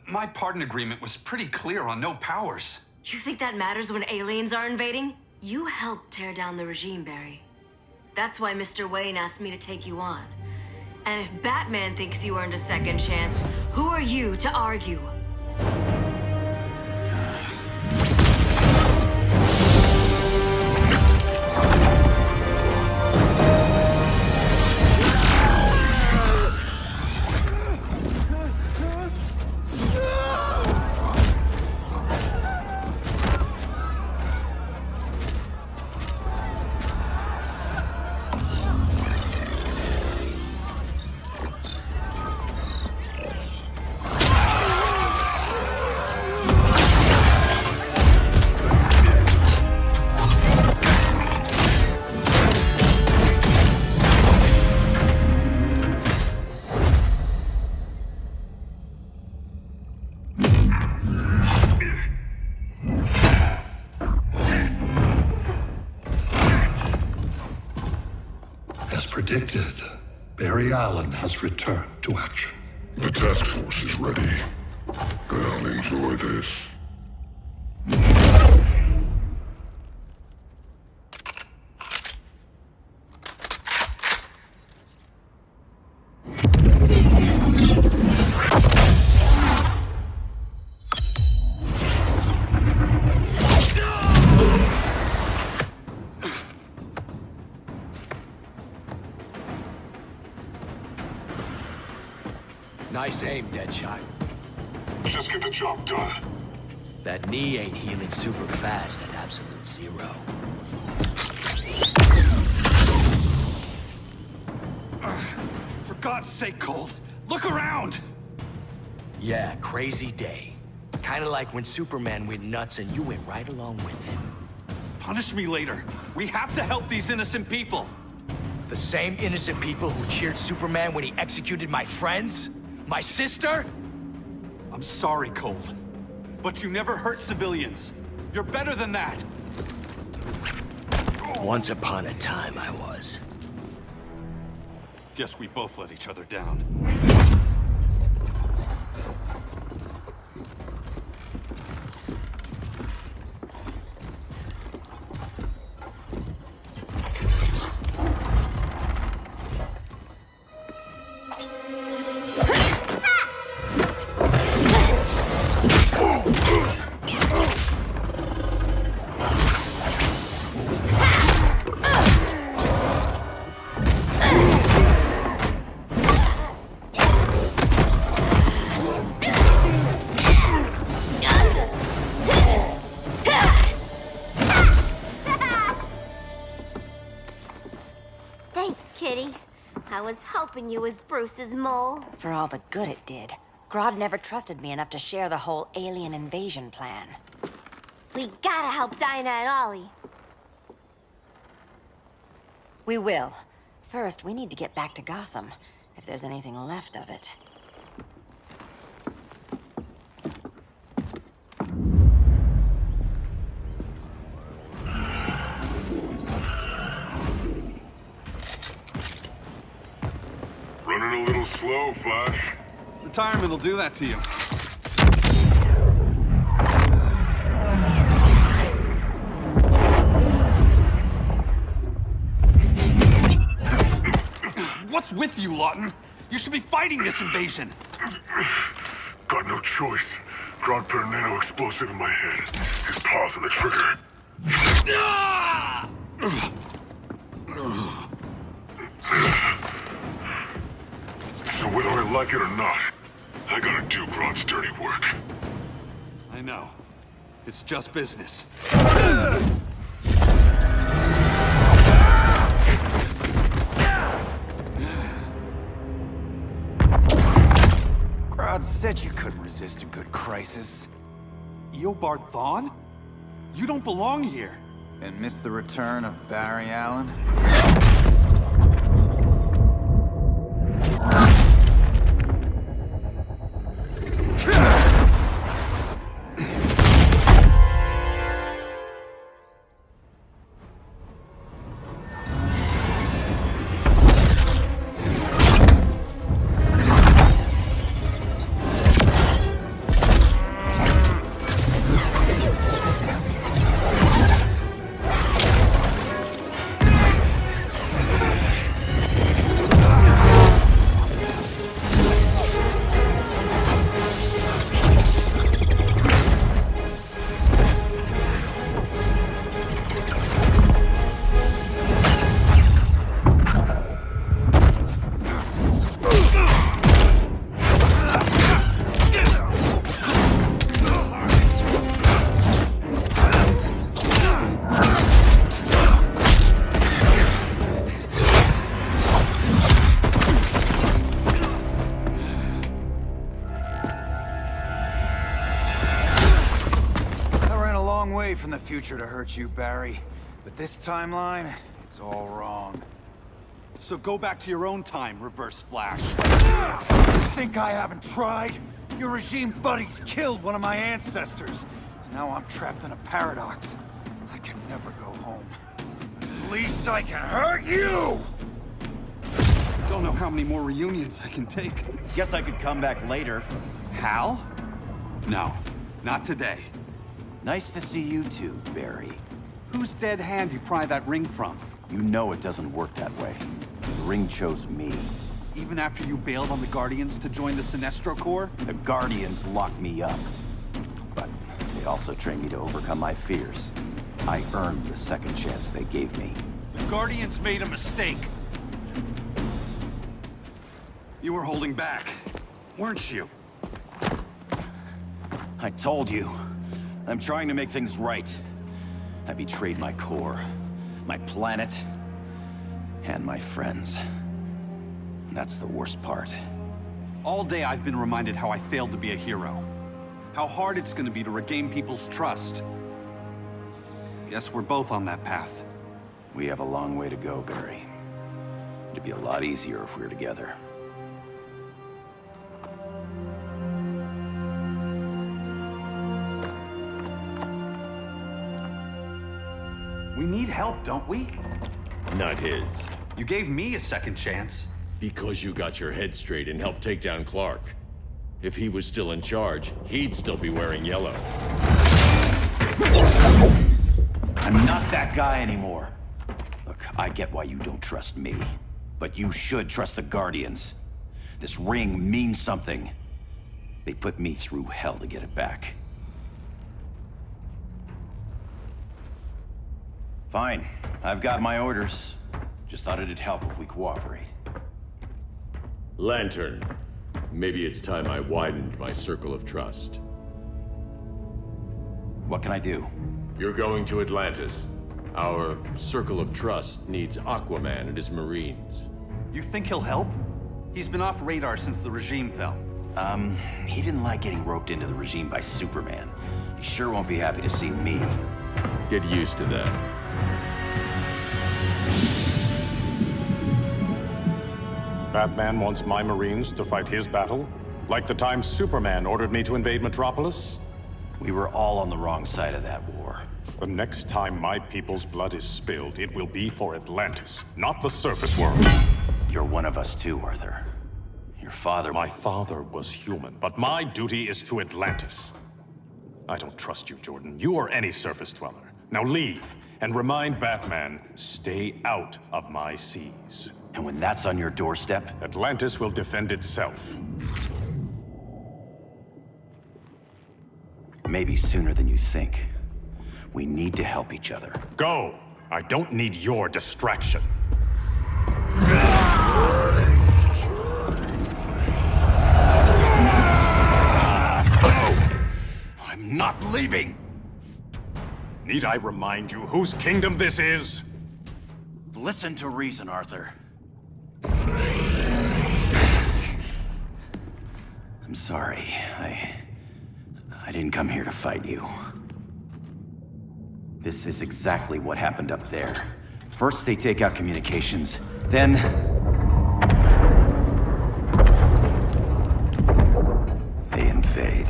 Speaker 17: My pardon agreement was pretty clear on no powers.
Speaker 18: You think that matters when aliens are invading? You helped tear down the regime, Barry. That's why Mr. Wayne asked me to take you on. And if Batman thinks you earned a second chance, who are you to argue?
Speaker 12: Predicted, Barry Allen has returned to action.
Speaker 6: The task force is ready. I'll enjoy this.
Speaker 20: Nice aim, Deadshot.
Speaker 6: Just get the job done.
Speaker 20: That knee ain't healing super fast at absolute zero.
Speaker 17: For God's sake, Cold, look around!
Speaker 20: Yeah, crazy day. Kinda like when Superman went nuts and you went right along with him.
Speaker 17: Punish me later. We have to help these innocent people.
Speaker 20: The same innocent people who cheered Superman when he executed my friends? My sister?
Speaker 17: I'm sorry, Cold, but you never hurt civilians. You're better than that.
Speaker 20: Once upon a time, I was.
Speaker 17: Guess we both let each other down.
Speaker 11: was hoping you was Bruce's mole.
Speaker 21: For all the good it did. Grodd never trusted me enough to share the whole alien invasion plan.
Speaker 11: We gotta help Dinah and Ollie.
Speaker 21: We will. First, we need to get back to Gotham, if there's anything left of it.
Speaker 6: Running a little slow, Flash.
Speaker 17: Retirement will do that to you. What's with you, Lawton? You should be fighting this invasion.
Speaker 6: Got no choice. Grodd put a nano-explosive in my head. His paws on the trigger. So whether I like it or not, I gotta do Grodd's dirty work.
Speaker 17: I know. It's just business.
Speaker 22: Grodd said you couldn't resist a good crisis.
Speaker 17: Eobard Thawne? You don't belong here.
Speaker 22: And miss the return of Barry Allen? From the future to hurt you, Barry. But this timeline, it's all wrong.
Speaker 17: So go back to your own time, Reverse Flash.
Speaker 22: Think I haven't tried? Your regime buddies killed one of my ancestors. And now I'm trapped in a paradox. I can never go home. At least I can hurt you!
Speaker 17: Don't know how many more reunions I can take.
Speaker 22: Guess I could come back later.
Speaker 17: Hal? No, not today.
Speaker 22: Nice to see you too, Barry.
Speaker 17: Whose dead hand you pry that ring from?
Speaker 22: You know it doesn't work that way. The ring chose me.
Speaker 17: Even after you bailed on the Guardians to join the Sinestro Corps?
Speaker 22: The Guardians locked me up. But they also trained me to overcome my fears. I earned the second chance they gave me.
Speaker 17: The Guardians made a mistake. You were holding back, weren't you?
Speaker 22: I told you. I'm trying to make things right. I betrayed my core, my planet, and my friends. And that's the worst part.
Speaker 17: All day I've been reminded how I failed to be a hero. How hard it's gonna be to regain people's trust. Guess we're both on that path.
Speaker 22: We have a long way to go, Barry. It'd be a lot easier if we were together.
Speaker 17: We need help, don't we?
Speaker 3: Not his.
Speaker 17: You gave me a second chance.
Speaker 3: Because you got your head straight and helped take down Clark. If he was still in charge, he'd still be wearing yellow.
Speaker 22: I'm not that guy anymore. Look, I get why you don't trust me. But you should trust the Guardians. This ring means something. They put me through hell to get it back. Fine. I've got my orders. Just thought it'd help if we cooperate.
Speaker 3: Lantern. Maybe it's time I widened my circle of trust.
Speaker 22: What can I do?
Speaker 3: You're going to Atlantis. Our circle of trust needs Aquaman and his Marines.
Speaker 17: You think he'll help? He's been off radar since the regime fell.
Speaker 22: He didn't like getting roped into the regime by Superman. He sure won't be happy to see me.
Speaker 3: Get used to that.
Speaker 8: Batman wants my Marines to fight his battle? Like the time Superman ordered me to invade Metropolis?
Speaker 22: We were all on the wrong side of that war.
Speaker 8: The next time my people's blood is spilled, it will be for Atlantis, not the surface world.
Speaker 22: You're one of us too, Arthur. Your father...
Speaker 8: My father was human, but my duty is to Atlantis. I don't trust you, Jordan. You or any surface dweller. Now leave, and remind Batman, stay out of my seas.
Speaker 22: And when that's on your doorstep?
Speaker 8: Atlantis will defend itself.
Speaker 22: Maybe sooner than you think. We need to help each other.
Speaker 8: Go! I don't need your distraction.
Speaker 22: I'm not leaving!
Speaker 8: Need I remind you whose kingdom this is?
Speaker 22: Listen to reason, Arthur. I'm sorry. I didn't come here to fight you. This is exactly what happened up there. First they take out communications, then... they invade.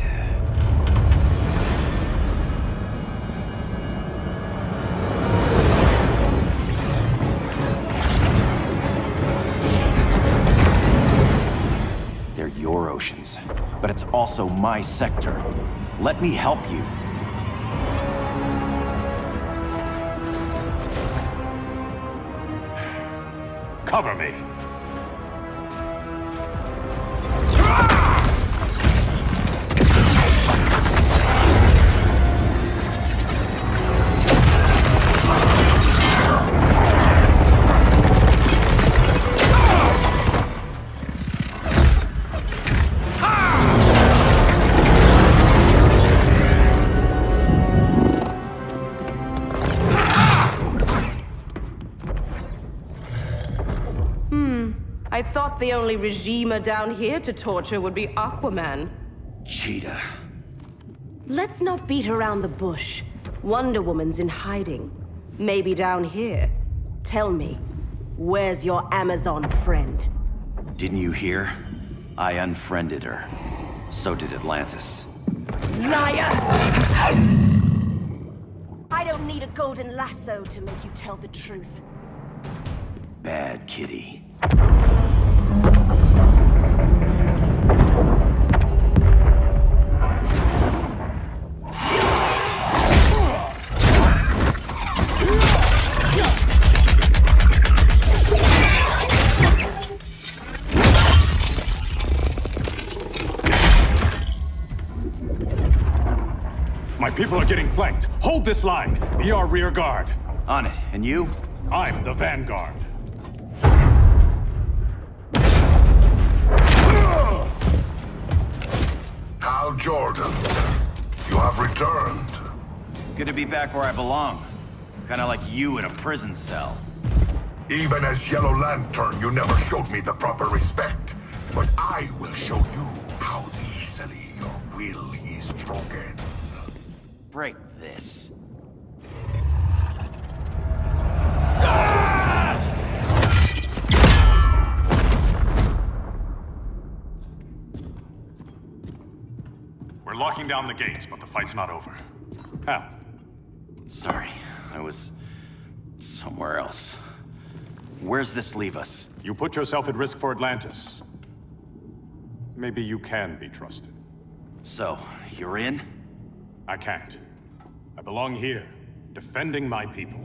Speaker 22: They're your oceans, but it's also my sector. Let me help you.
Speaker 8: Cover me!
Speaker 9: I thought the only regimer down here to torture would be Aquaman.
Speaker 22: Cheetah.
Speaker 9: Let's not beat around the bush. Wonder Woman's in hiding. Maybe down here. Tell me, where's your Amazon friend?
Speaker 22: Didn't you hear? I unfriended her. So did Atlantis.
Speaker 9: Liar! I don't need a golden lasso to make you tell the truth.
Speaker 22: Bad kitty.
Speaker 8: My people are getting flanked. Hold this line. Be our rear guard.
Speaker 22: On it. And you?
Speaker 8: I'm the vanguard.
Speaker 6: Hal Jordan, you have returned.
Speaker 22: Good to be back where I belong. Kinda like you in a prison cell.
Speaker 6: Even as Yellow Lantern, you never showed me the proper respect. But I will show you how easily your will is broken.
Speaker 22: Break this.
Speaker 8: We're locking down the gates, but the fight's not over. Hal.
Speaker 22: Sorry, I was somewhere else. Where's this leave us?
Speaker 8: You put yourself at risk for Atlantis. Maybe you can be trusted.
Speaker 22: So, you're in?
Speaker 8: I can't. I belong here, defending my people.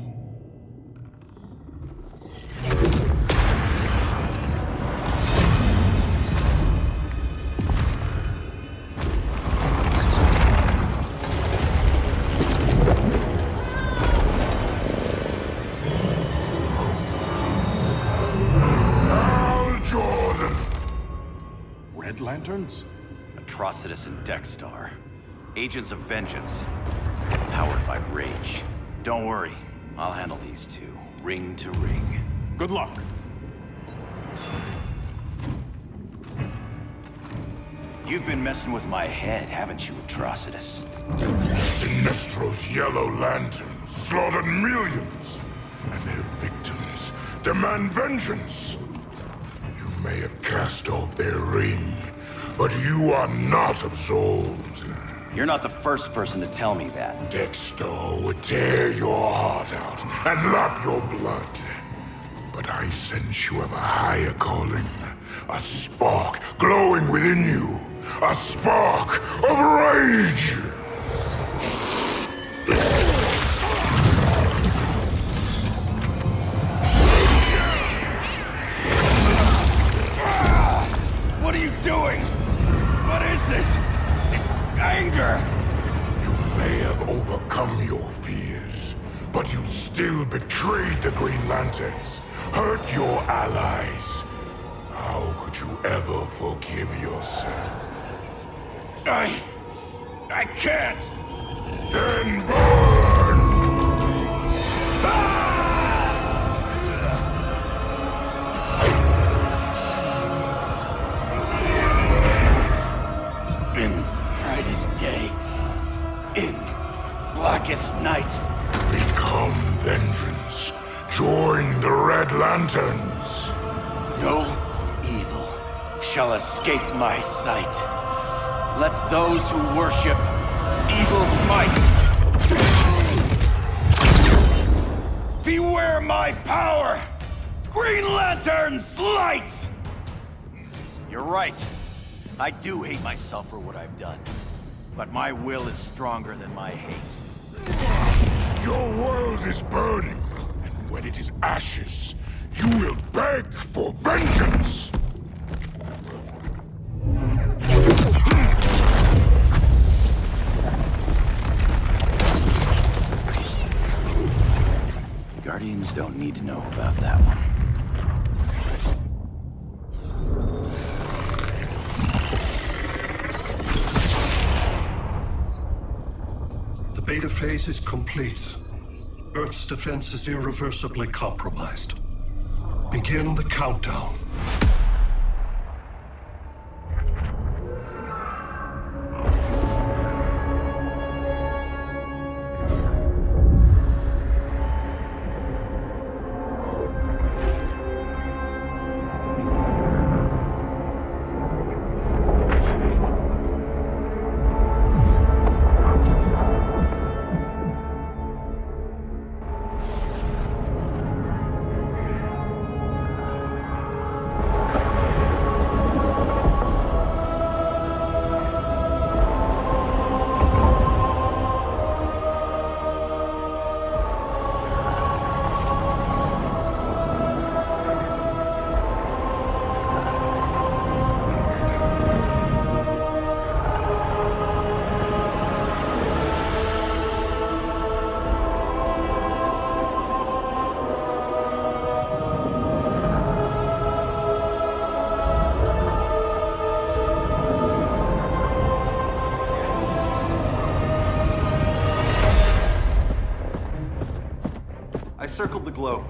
Speaker 8: Red Lanterns?
Speaker 22: Atrocitus and Dexstar. Agents of Vengeance. Powered by rage. Don't worry, I'll handle these two, ring to ring.
Speaker 8: Good luck.
Speaker 22: You've been messing with my head, haven't you, Atrocitus?
Speaker 6: Sinestro's Yellow Lanterns slaughtered millions, and their victims demand vengeance. You may have cast off their ring, but you are not absolved.
Speaker 22: You're not the first person to tell me that.
Speaker 6: Dexter would tear your heart out and lap your blood. But I sense you have a higher calling. A spark glowing within you. A spark of rage!
Speaker 22: What are you doing? What is this? This anger!
Speaker 6: You may have overcome your fears, but you still betrayed the Green Lanterns, hurt your allies. How could you ever forgive yourself?
Speaker 22: I can't!
Speaker 6: Then burn!
Speaker 22: In brightest day, in blackest night.
Speaker 6: Become vengeance. Join the Red Lanterns.
Speaker 22: No evil shall escape my sight. Let those who worship evil's might beware my power! Green Lantern's light! You're right. I do hate myself for what I've done. But my will is stronger than my hate.
Speaker 6: Your world is burning, and when it is ashes, you will beg for vengeance!
Speaker 22: The Guardians don't need to know about that one.
Speaker 12: The beta phase is complete. Earth's defense is irreversibly compromised. Begin the countdown.
Speaker 17: I circled the globe.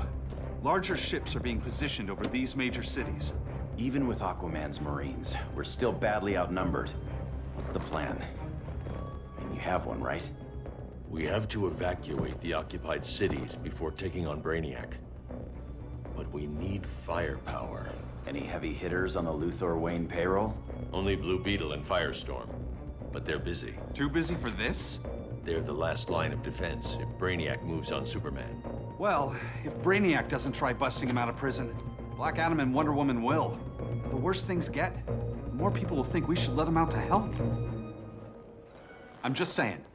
Speaker 17: Larger ships are being positioned over these major cities.
Speaker 22: Even with Aquaman's Marines, we're still badly outnumbered. What's the plan? And you have one, right?
Speaker 3: We have to evacuate the occupied cities before taking on Brainiac. But we need firepower.
Speaker 22: Any heavy hitters on the Luthor Wayne payroll?
Speaker 3: Only Blue Beetle and Firestorm. But they're busy.
Speaker 17: Too busy for this?
Speaker 3: They're the last line of defense if Brainiac moves on Superman.
Speaker 17: Well, if Brainiac doesn't try busting him out of prison, Black Adam and Wonder Woman will. The worse things get, the more people will think we should let him out to help. I'm just saying.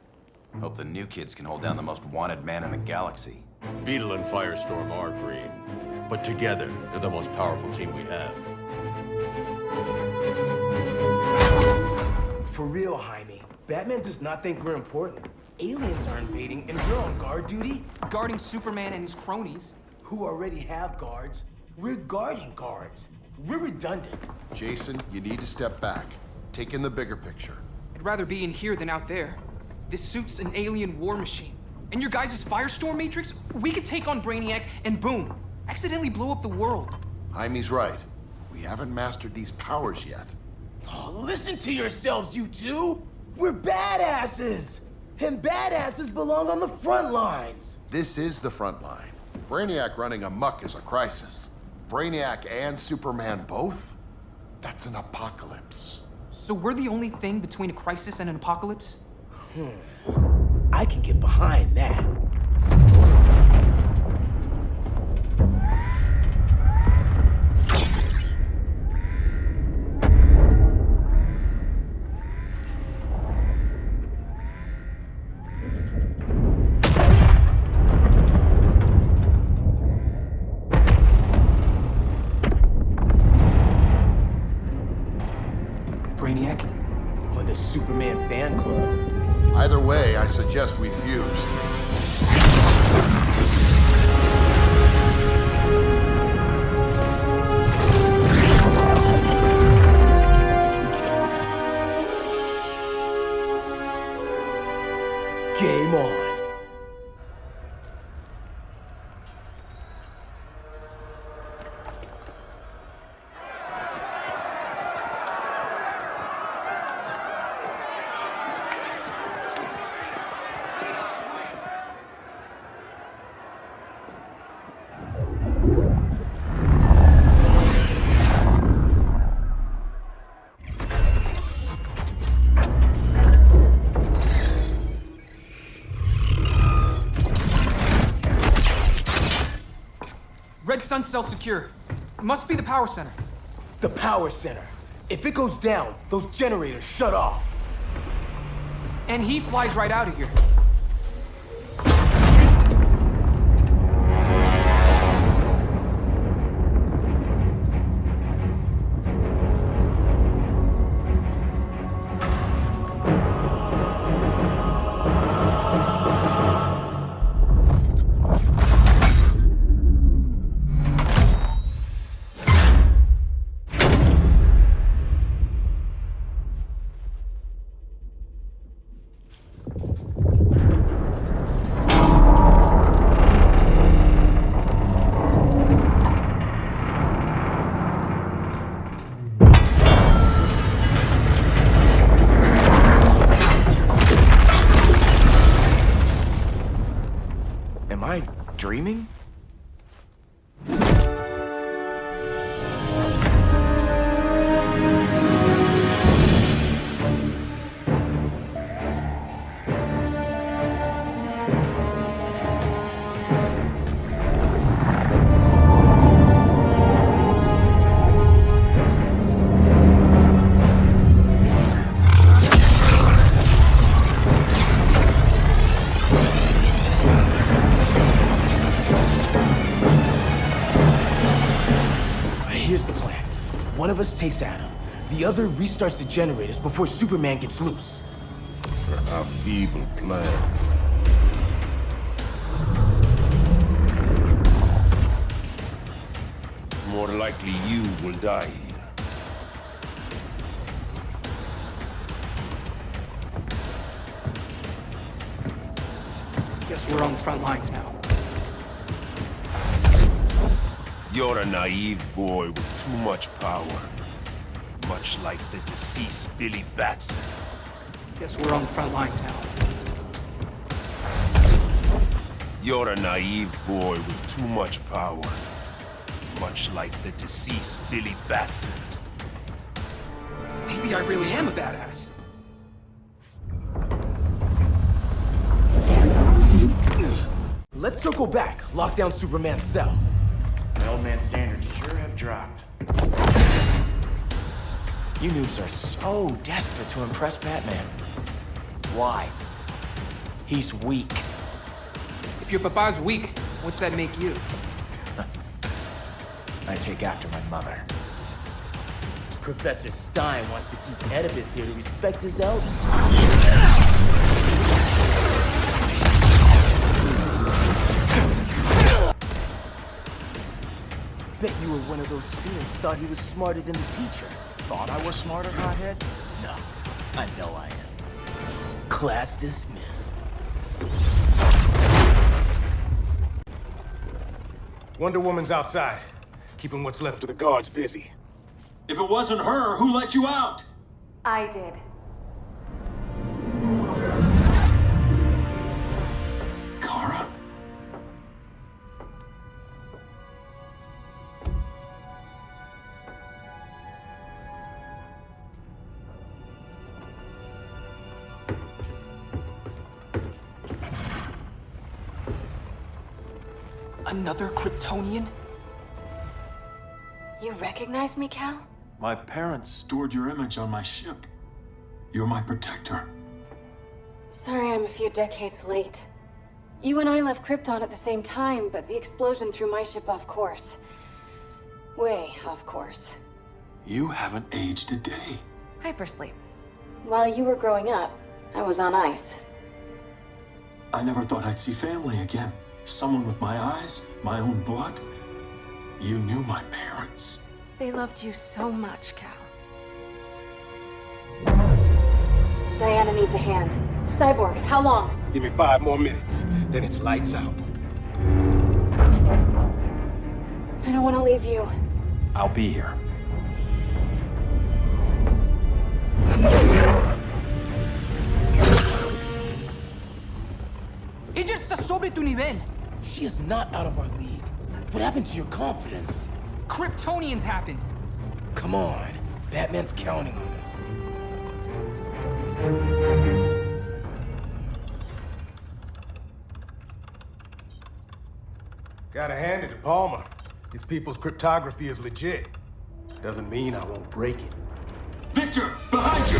Speaker 22: Hope the new kids can hold down the most wanted man in the galaxy.
Speaker 3: Beetle and Firestorm are green, but together, they're the most powerful team we have.
Speaker 5: For real, Jaime. Batman does not think we're important. Aliens are invading, and we're on guard duty?
Speaker 13: Guarding Superman and his cronies.
Speaker 5: Who already have guards. We're guarding guards. We're redundant.
Speaker 23: Jason, you need to step back. Take in the bigger picture.
Speaker 13: I'd rather be in here than out there. This suit's an alien war machine. And your guys' Firestorm Matrix, we could take on Brainiac and boom, accidentally blow up the world.
Speaker 23: Jaime's right. We haven't mastered these powers yet.
Speaker 5: Oh, listen to yourselves, you two! We're badasses! And badasses belong on the front lines!
Speaker 23: This is the front line. Brainiac running amok is a crisis. Brainiac and Superman both? That's an apocalypse.
Speaker 13: So we're the only thing between a crisis and an apocalypse?
Speaker 5: I can get behind that.
Speaker 13: Brainiac?
Speaker 5: Or the Superman fan club?
Speaker 23: Either way, I suggest we fuse.
Speaker 5: Game on.
Speaker 13: Red Sun cell secure. It must be the power center.
Speaker 5: The power center. If it goes down, those generators shut off.
Speaker 13: And he flies right out of here.
Speaker 20: Am I dreaming?
Speaker 5: Here's the plan. One of us takes Adam. The other restarts the generators before Superman gets loose.
Speaker 16: A feeble plan. It's more likely you will die here.
Speaker 13: Guess we're on the front lines now.
Speaker 16: You're a naive boy with too much power. Much like the deceased Billy Batson.
Speaker 13: Guess we're on the front lines now.
Speaker 16: You're a naive boy with too much power. Much like the deceased Billy Batson.
Speaker 13: Maybe I really am a badass.
Speaker 5: Let's circle back, lock down Superman's cell.
Speaker 20: The old man standards sure have dropped.
Speaker 1: You noobs are so desperate to impress Batman. Why? He's weak.
Speaker 13: If your papa's weak, what's that make you?
Speaker 1: I take after my mother.
Speaker 5: Professor Stein wants to teach Oedipus here to respect his elders. Bet you were one of those students thought he was smarter than the teacher.
Speaker 1: Thought I was smarter, hothead? No, I know I am.
Speaker 5: Class dismissed.
Speaker 4: Wonder Woman's outside, keeping what's left of the guards busy.
Speaker 7: If it wasn't her, who let you out?
Speaker 2: I did.
Speaker 7: Kara?
Speaker 13: Another Kryptonian?
Speaker 2: You recognize me, Cal?
Speaker 7: My parents stored your image on my ship. You're my protector.
Speaker 2: Sorry I'm a few decades late. You and I left Krypton at the same time, but the explosion threw my ship off course. Way off course.
Speaker 7: You haven't aged a day.
Speaker 14: Hypersleep.
Speaker 2: While you were growing up, I was on ice.
Speaker 7: I never thought I'd see family again. Someone with my eyes, my own blood. You knew my parents.
Speaker 2: They loved you so much, Cal. Diana needs a hand. Cyborg, how long?
Speaker 1: Give me 5 more minutes, then it's lights out.
Speaker 2: I don't want to leave you.
Speaker 7: I'll be here.
Speaker 13: Ella está sobre tu nivel.
Speaker 5: She is not out of our league. What happened to your confidence?
Speaker 13: Kryptonians happen.
Speaker 5: Come on. Batman's counting on us.
Speaker 1: Gotta hand it to Palmer. These people's cryptography is legit. Doesn't mean I won't break it.
Speaker 7: Victor, behind you!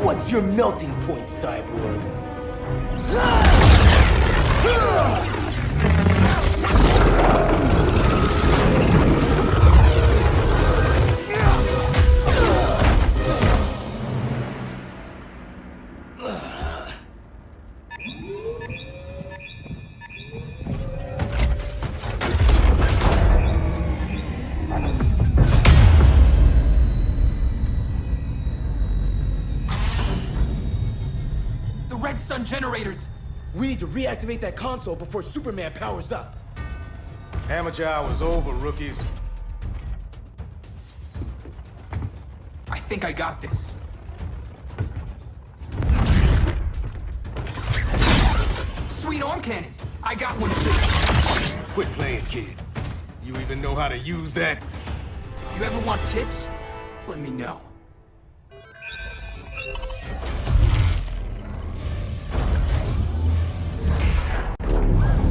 Speaker 5: What's your melting point, Cyborg?
Speaker 13: Red Sun generators!
Speaker 5: We need to reactivate that console before Superman powers up.
Speaker 1: Hammer job was over, rookies.
Speaker 13: I think I got this. Sweet arm cannon! I got one too.
Speaker 1: Quit playing, kid. You even know how to use that?
Speaker 13: If you ever want tips, let me know.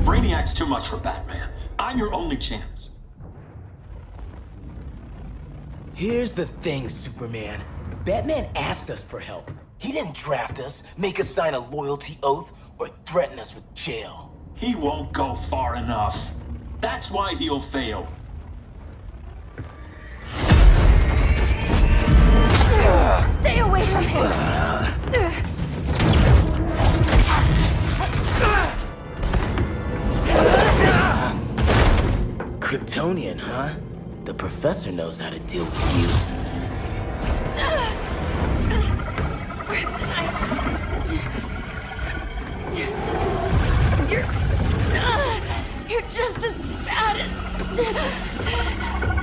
Speaker 7: Brainiac's too much for Batman. I'm your only chance.
Speaker 5: Here's the thing, Superman. Batman asked us for help. He didn't draft us, make us sign a loyalty oath, or threaten us with jail.
Speaker 7: He won't go far enough. That's why he'll fail.
Speaker 2: Stay away from him!
Speaker 5: Kryptonian, huh? The professor knows how to deal with you.
Speaker 2: Kryptonite! You're just as bad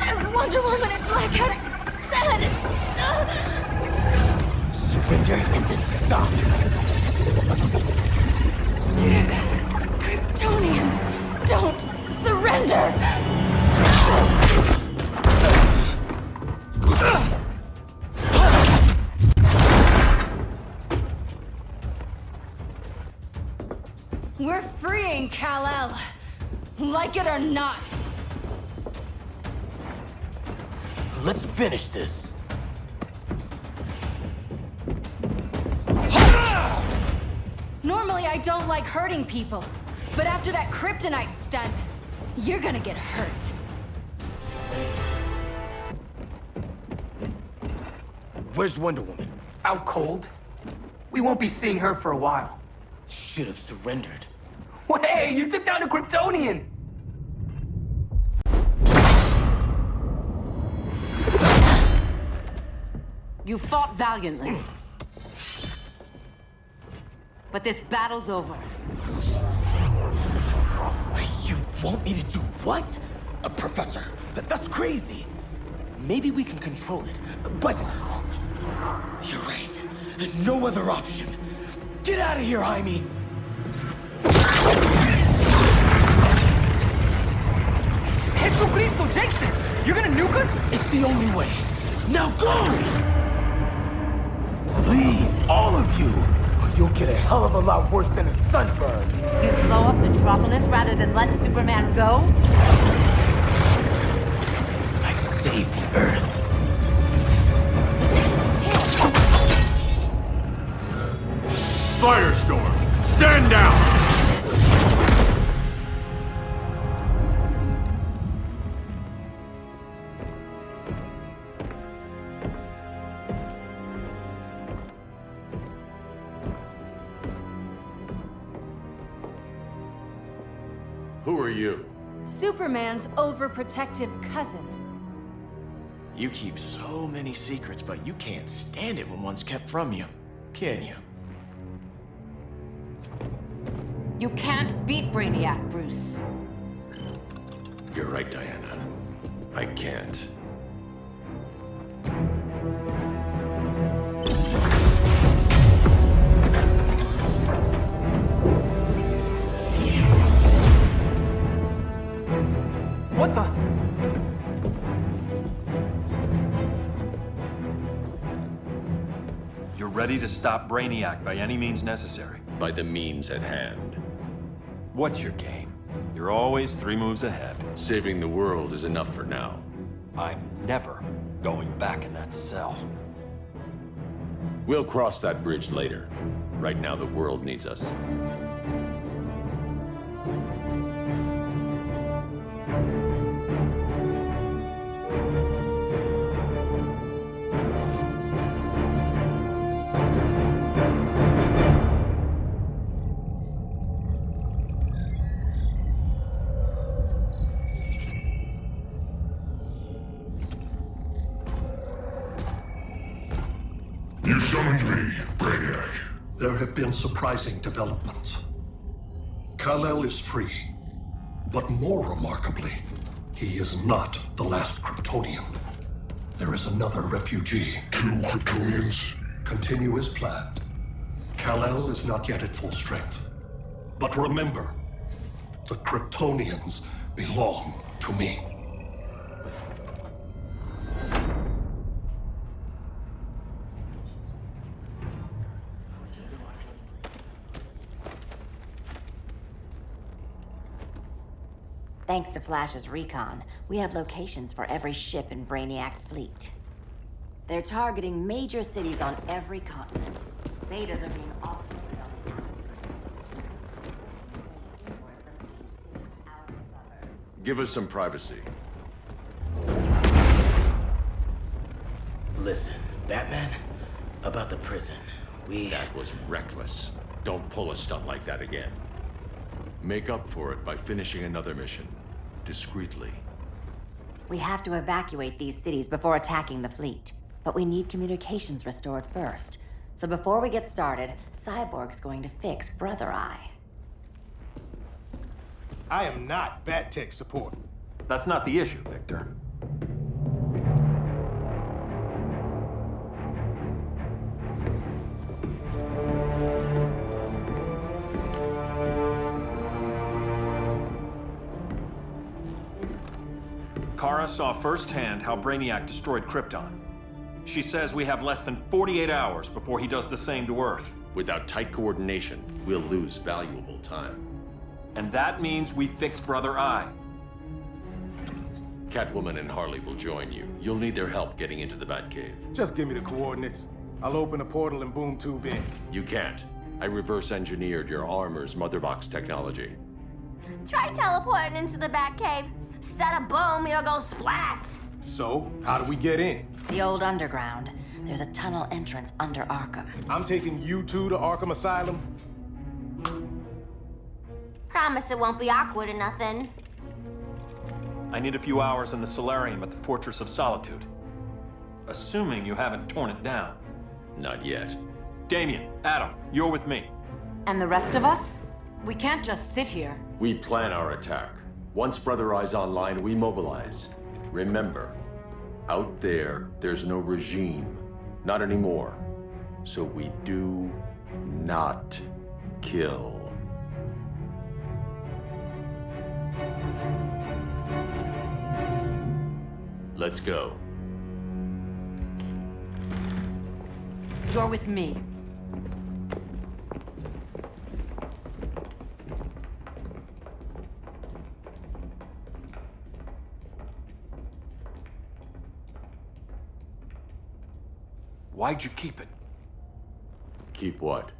Speaker 2: as Wonder Woman and Black Adam said!
Speaker 5: Surrender and this stops.
Speaker 2: Kryptonians don't surrender! We're freeing Kal-El, like it or not.
Speaker 5: Let's finish this.
Speaker 2: Normally I don't like hurting people, but after that kryptonite stunt, you're gonna get hurt.
Speaker 5: Where's Wonder Woman?
Speaker 13: Out cold? We won't be seeing her for a while.
Speaker 5: Should have surrendered.
Speaker 13: Hey, you took down a Kryptonian!
Speaker 14: You fought valiantly. But this battle's over.
Speaker 5: You want me to do what? Professor, that's crazy. Maybe we can control it, but... You're right. No other option. Get out of here, Jaime!
Speaker 13: Jesucristo, Jason! You're gonna nuke us?
Speaker 5: It's the only way. Now go! Leave, all of you, or you'll get a hell of a lot worse than a sunburn.
Speaker 14: You'd blow up Metropolis rather than let Superman go?
Speaker 5: I'd save the Earth.
Speaker 3: Firestorm, stand down! Who are you?
Speaker 2: Superman's overprotective cousin.
Speaker 1: You keep so many secrets, but you can't stand it when one's kept from you, can you?
Speaker 14: You can't beat Brainiac, Bruce.
Speaker 3: You're right, Diana. I can't.
Speaker 13: What the?
Speaker 7: You're ready to stop Brainiac by any means necessary.
Speaker 3: By the means at hand.
Speaker 7: What's your game? You're always 3 moves ahead.
Speaker 3: Saving the world is enough for now.
Speaker 7: I'm never going back in that cell.
Speaker 3: We'll cross that bridge later. Right now, the world needs us.
Speaker 6: You summoned me, Brainiac.
Speaker 12: There have been surprising developments. Kal-El is free, but more remarkably, he is not the last Kryptonian. There is another refugee.
Speaker 6: 2 Kryptonians?
Speaker 12: Continue as planned. Kal-El is not yet at full strength. But remember, the Kryptonians belong to me.
Speaker 21: Thanks to Flash's recon, we have locations for every ship in Brainiac's fleet. They're targeting major cities on every continent. Betas are being offloaded on the outskirts.
Speaker 3: Give us some privacy.
Speaker 5: Listen, Batman, about the prison,
Speaker 3: That was reckless. Don't pull a stunt like that again. Make up for it by finishing another mission. Discreetly.
Speaker 21: We have to evacuate these cities before attacking the fleet. But we need communications restored first. So before we get started, Cyborg's going to fix Brother Eye.
Speaker 4: I am not Bat-Tech support.
Speaker 7: That's not the issue, Victor. Kara saw firsthand how Brainiac destroyed Krypton. She says we have less than 48 hours before he does the same to Earth.
Speaker 3: Without tight coordination, we'll lose valuable time.
Speaker 7: And that means we fix Brother Eye.
Speaker 3: Catwoman and Harley will join you. You'll need their help getting into the Batcave.
Speaker 4: Just give me the coordinates. I'll open a portal and boom tube in.
Speaker 3: You can't. I reverse engineered your armor's motherbox technology.
Speaker 11: Try teleporting into the Batcave. Stada boom, it'll go splat.
Speaker 4: So, how do we get in?
Speaker 21: The old underground. There's a tunnel entrance under Arkham.
Speaker 4: I'm taking you two to Arkham Asylum.
Speaker 11: Promise it won't be awkward or nothing.
Speaker 7: I need a few hours in the solarium at the Fortress of Solitude. assuming you haven't torn it down.
Speaker 3: Not yet.
Speaker 7: Damien, Adam, you're with me.
Speaker 14: And the rest of us? We can't just sit here.
Speaker 3: We plan our attack. Once Brother Eye's online, we mobilize. Remember, out there's no regime. Not anymore. So we do not kill. Let's go.
Speaker 14: You're with me.
Speaker 7: Why'd you keep it?
Speaker 3: Keep what?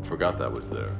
Speaker 3: Forgot that was there.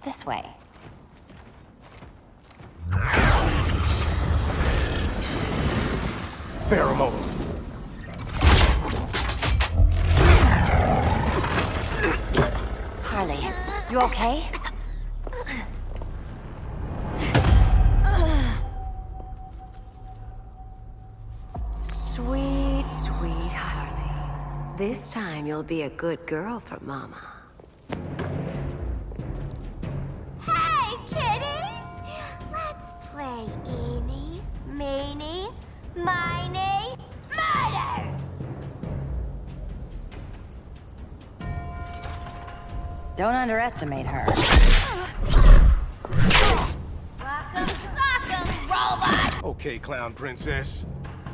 Speaker 21: This way.
Speaker 4: Pheromones.
Speaker 21: Harley, you okay? Sweet, sweet Harley. This time you'll be a good girl for Mama.
Speaker 11: Hey, kiddies! Let's play Eeny, Meeny, Miny, Murder!
Speaker 21: Don't underestimate her.
Speaker 11: Rock'em sock'em, robot!
Speaker 4: Okay, clown princess.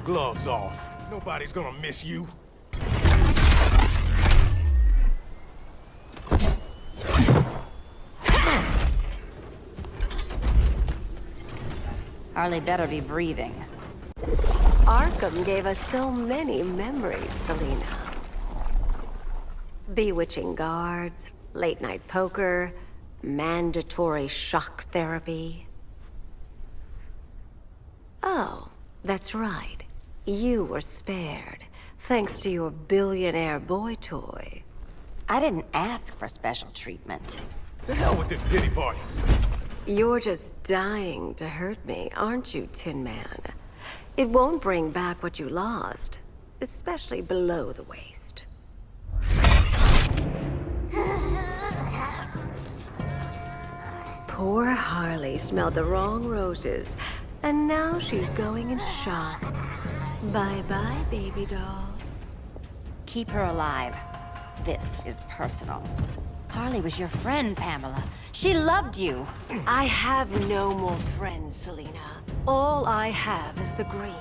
Speaker 4: Gloves off. Nobody's gonna miss you.
Speaker 21: Harley better be breathing. Arkham gave us so many memories, Selina. Bewitching guards, late-night poker, mandatory shock therapy. Oh, that's right. You were spared, thanks to your billionaire boy toy. I didn't ask for special treatment.
Speaker 4: To hell with this pity party.
Speaker 21: You're just dying to hurt me, aren't you, Tin Man? It won't bring back what you lost, especially below the waist. Poor Harley smelled the wrong roses, and now she's going into shock. Bye-bye, baby doll. Keep her alive. This is personal. Harley was your friend, Pamela. She loved you. I have no more friends, Selina. All I have is the green.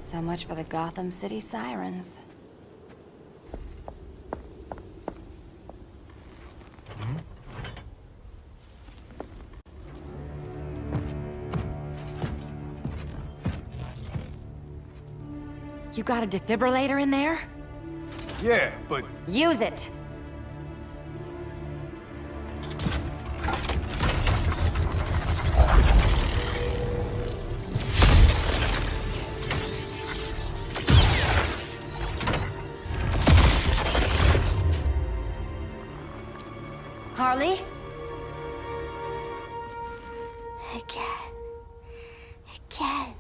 Speaker 21: So much for the Gotham City Sirens. You got a defibrillator in there?
Speaker 4: Yeah, but...
Speaker 21: Use it! Harley?
Speaker 11: Again. Again.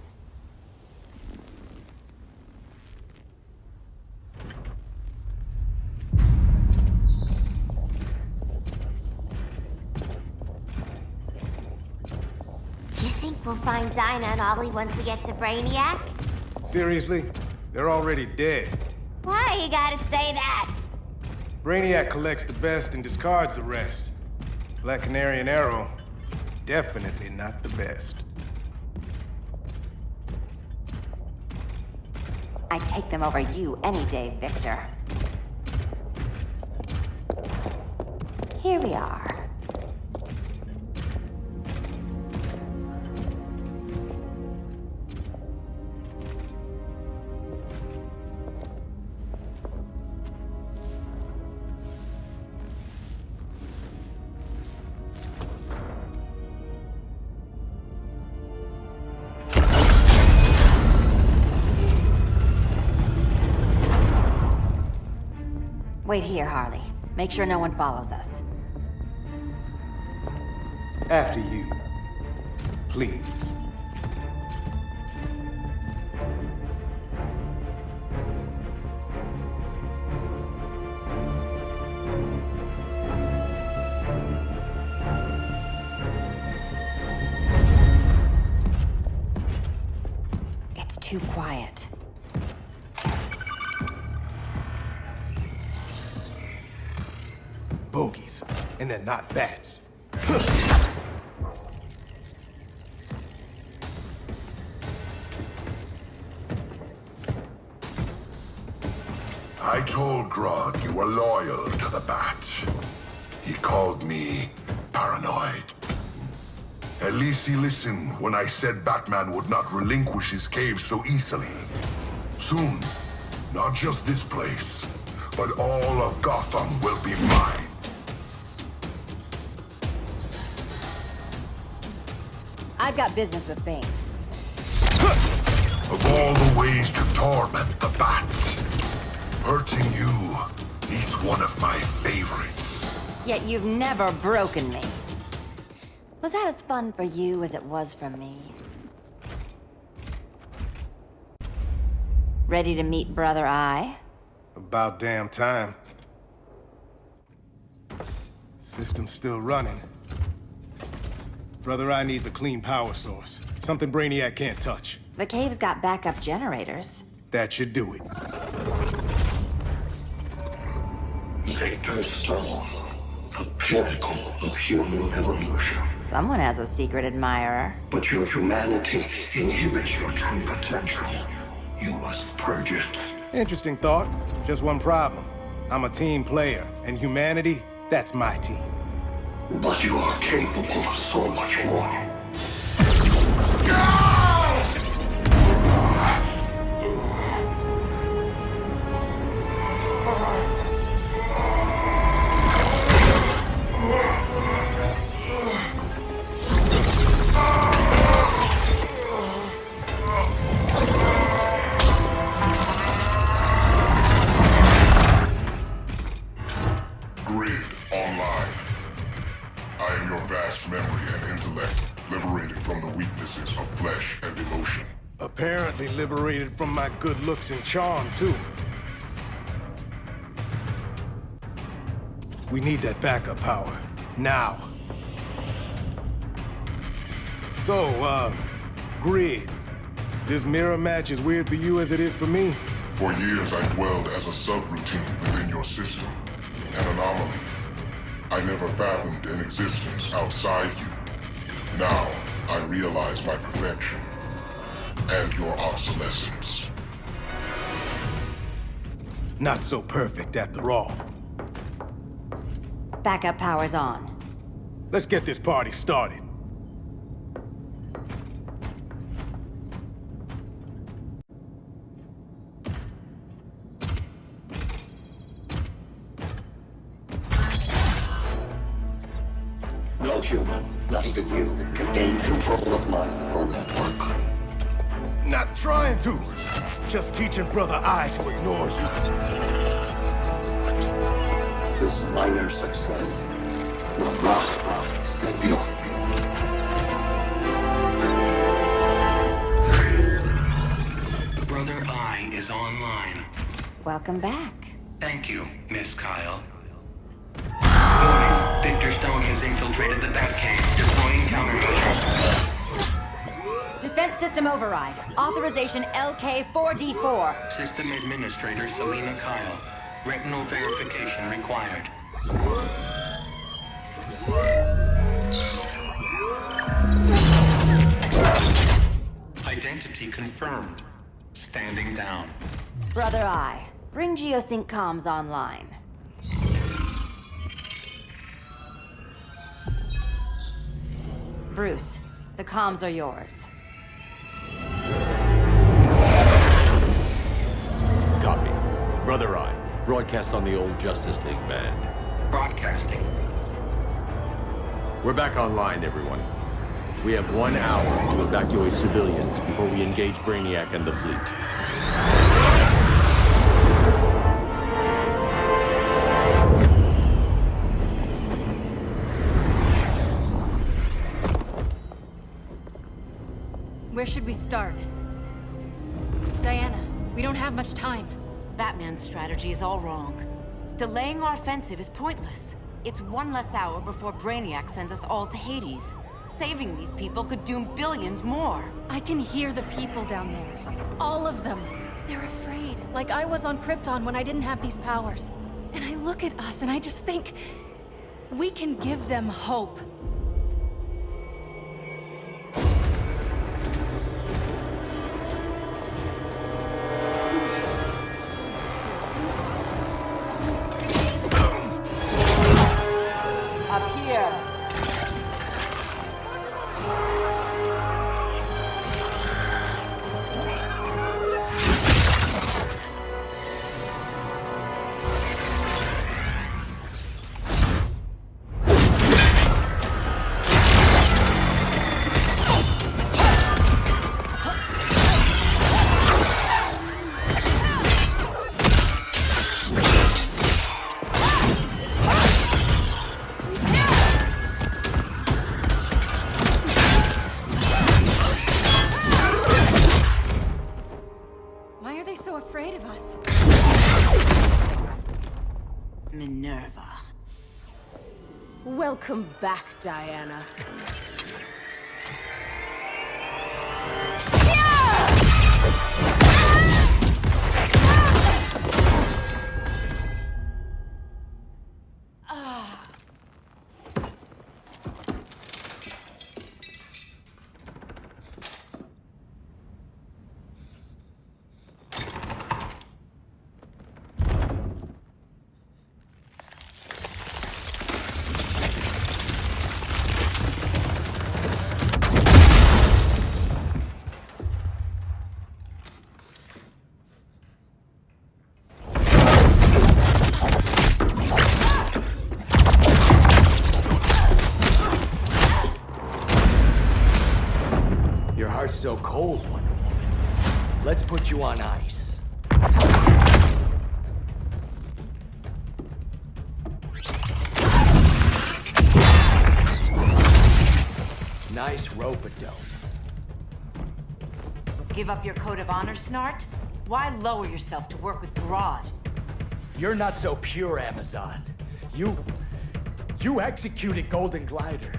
Speaker 11: think we'll find Dinah and Ollie once we get to Brainiac?
Speaker 4: Seriously? They're already dead.
Speaker 11: Why you gotta say that?
Speaker 4: Brainiac collects the best and discards the rest. Black Canary and Arrow, definitely not the best.
Speaker 21: I'd take them over you any day, Victor. Here we are. Wait here, Harley. Make sure no one follows us.
Speaker 4: After you. Please.
Speaker 21: It's too quiet.
Speaker 4: Bogies. And they're not bats.
Speaker 6: I told Grodd you were loyal to the Bat. He called me paranoid. At least he listened when I said Batman would not relinquish his cave so easily. Soon, not just this place, but all of Gotham will be mine.
Speaker 21: I've got business with Bane.
Speaker 6: Of all the ways to torment the Bats, hurting you is one of my favorites.
Speaker 21: Yet you've never broken me. Was that as fun for you as it was for me? Ready to meet Brother Eye?
Speaker 4: About damn time. System's still running. Brother Eye needs a clean power source. Something Brainiac can't touch.
Speaker 21: The cave's got backup generators.
Speaker 4: That should do it.
Speaker 12: Victor Stone, the pinnacle of human evolution.
Speaker 21: Someone has a secret admirer.
Speaker 12: But your humanity inhibits your true potential. You must purge it.
Speaker 4: Interesting thought. Just one problem. I'm a team player, and humanity, that's my team.
Speaker 12: But you are capable of so much more.
Speaker 4: Apparently liberated from my good looks and charm, too. We need that backup power. Now. So, Grid. This mirror match as weird for you as it is for me?
Speaker 6: For years, I dwelled as a subroutine within your system. An anomaly. I never fathomed an existence outside you. Now, I realize my perfection. And your obsolescence.
Speaker 4: Not so perfect after all.
Speaker 21: Backup power's on.
Speaker 4: Let's get this party started.
Speaker 12: No human, not even you, can gain control of my neural network.
Speaker 4: Not trying to. Just teaching Brother Eye to ignore you.
Speaker 12: This minor success will not save you.
Speaker 10: Brother Eye is online.
Speaker 21: Welcome back.
Speaker 10: Thank you, Miss Kyle. Warning, Victor Stone has infiltrated the Batcave, deploying countermeasures.
Speaker 21: System override. Authorization LK4D4.
Speaker 10: System Administrator Selena Kyle. Retinal verification required. Identity confirmed. Standing down.
Speaker 21: Brother Eye, bring Geosync comms online. Bruce, the comms are yours.
Speaker 3: Copy. Brother Eye, broadcast on the old Justice League band.
Speaker 10: Broadcasting.
Speaker 3: We're back online, everyone. We have 1 hour to evacuate civilians before we engage Brainiac and the fleet.
Speaker 2: Where should we start? Diana, we don't have much time.
Speaker 14: Batman's strategy is all wrong. Delaying our offensive is pointless. It's one less hour before Brainiac sends us all to Hades. Saving these people could doom billions more.
Speaker 2: I can hear the people down there. All of them. They're afraid, like I was on Krypton when I didn't have these powers. And I look at us and I just think, we can give them hope.
Speaker 14: Up here.
Speaker 2: Why are they so afraid of us?
Speaker 14: Minerva.
Speaker 9: Welcome back, Diana.
Speaker 1: Your heart's so cold, Wonder Woman. Let's put you on ice. Nice rope-a-dope.
Speaker 14: Give up your code of honor, Snart? Why lower yourself to work with Grodd?
Speaker 1: You're not so pure, Amazon. You executed Golden Glider.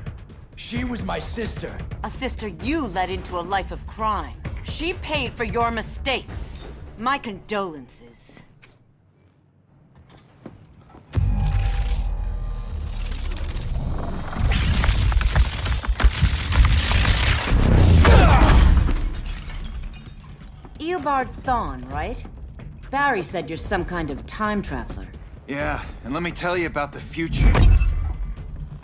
Speaker 1: She was my sister.
Speaker 14: A sister you led into a life of crime. She paid for your mistakes. My condolences. Eobard Thawne, right? Barry said you're some kind of time traveler.
Speaker 15: Yeah, and let me tell you about the future.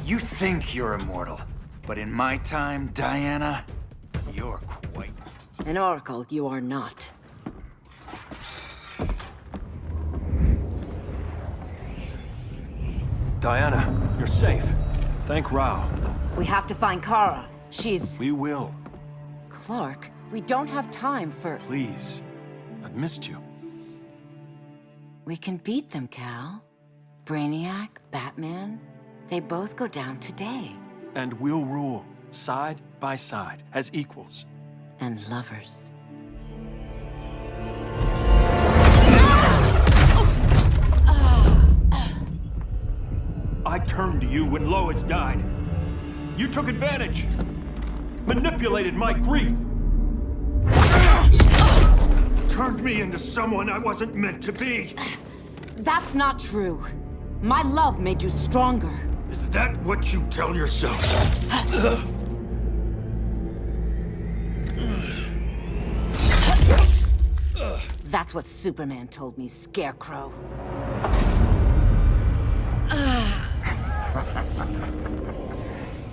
Speaker 15: You think you're immortal, but in my time, Diana, you're quite...
Speaker 14: An oracle you are not.
Speaker 7: Diana, you're safe. Thank Rao.
Speaker 14: We have to find Kara. She's...
Speaker 7: We will.
Speaker 14: Clark, we don't have time for...
Speaker 7: Please. I've missed you.
Speaker 14: We can beat them, Cal. Brainiac, Batman, they both go down today.
Speaker 7: And we'll rule, side by side, as equals.
Speaker 14: And lovers.
Speaker 7: I turned to you when Lois died. You took advantage. Manipulated my grief.
Speaker 8: turned me into someone I wasn't meant to be.
Speaker 14: That's not true. My love made you stronger.
Speaker 8: Is that what you tell yourself?
Speaker 14: That's what Superman told me, Scarecrow.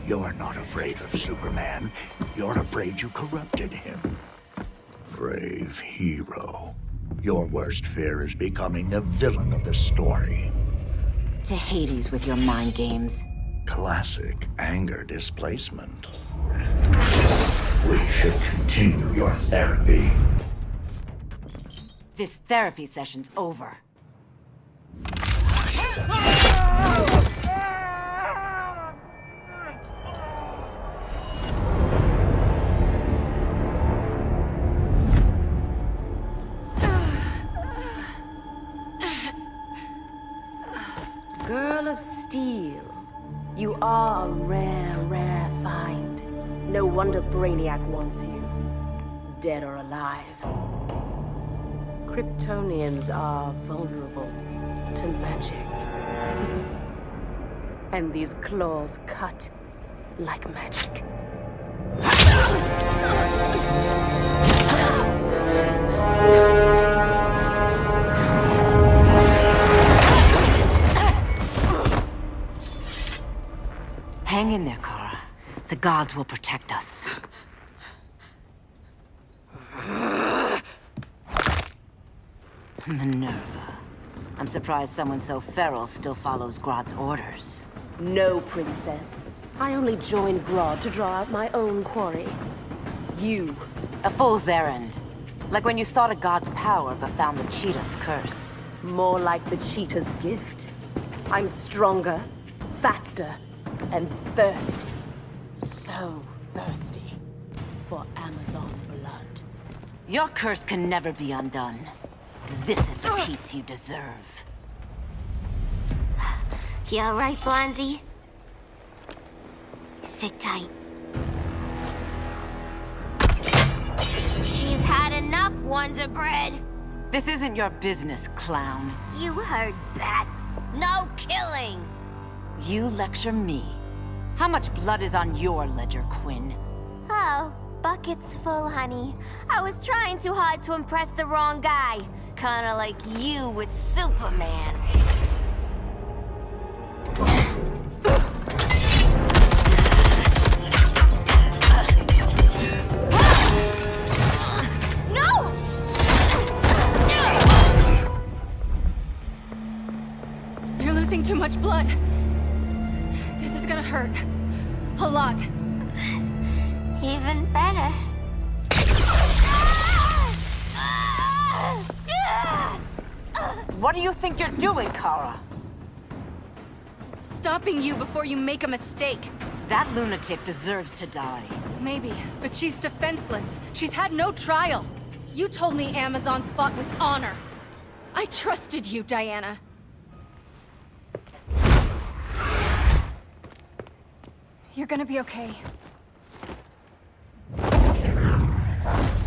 Speaker 18: You're not afraid of Superman. You're afraid you corrupted him. Brave hero. Your worst fear is becoming the villain of the story.
Speaker 14: To Hades with your mind games.
Speaker 18: Classic anger displacement. We should continue your therapy.
Speaker 14: This therapy session's over.
Speaker 9: Girl of Steel, you are a rare, rare find. No wonder Brainiac wants you, dead or alive. Kryptonians are vulnerable to magic. And these claws cut like magic.
Speaker 14: Hang in there, Kara. The gods will protect us. Minerva. I'm surprised someone so feral still follows Grodd's orders.
Speaker 9: No, Princess. I only joined Grodd to draw out my own quarry. You.
Speaker 14: A fool's errand. Like when you sought a god's power but found the cheetah's curse.
Speaker 9: More like the cheetah's gift. I'm stronger, faster, and thirsty. So thirsty for Amazon blood.
Speaker 14: Your curse can never be undone. This is the peace you deserve.
Speaker 11: You all right, Blondie? Sit tight. She's had enough, Wonder Bread.
Speaker 14: This isn't your business, clown.
Speaker 11: You heard bats. No killing.
Speaker 14: You lecture me. How much blood is on your ledger, Quinn?
Speaker 11: Oh, bucket's full, honey. I was trying too hard to impress the wrong guy. Kinda like you with Superman.
Speaker 2: No! You're losing too much blood. This is gonna hurt. A lot.
Speaker 11: Even better.
Speaker 14: What do you think you're doing, Kara?
Speaker 2: Stopping you before you make a mistake.
Speaker 14: That lunatic deserves to die.
Speaker 2: Maybe, but she's defenseless. She's had no trial. You told me Amazons fought with honor. I trusted you, Diana. You're gonna be okay.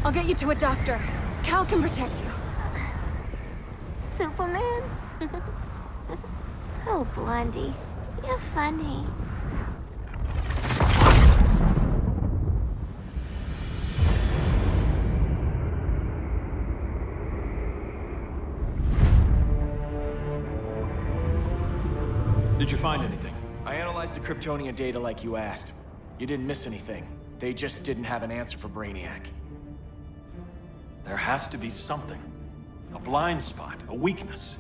Speaker 2: I'll get you to a doctor. Cal can protect you.
Speaker 11: Superman? Oh, Blondie, you're funny.
Speaker 7: Did you find anything?
Speaker 1: I analyzed the Kryptonian data like you asked. You didn't miss anything. They just didn't have an answer for Brainiac.
Speaker 7: There has to be something. A blind spot, a weakness.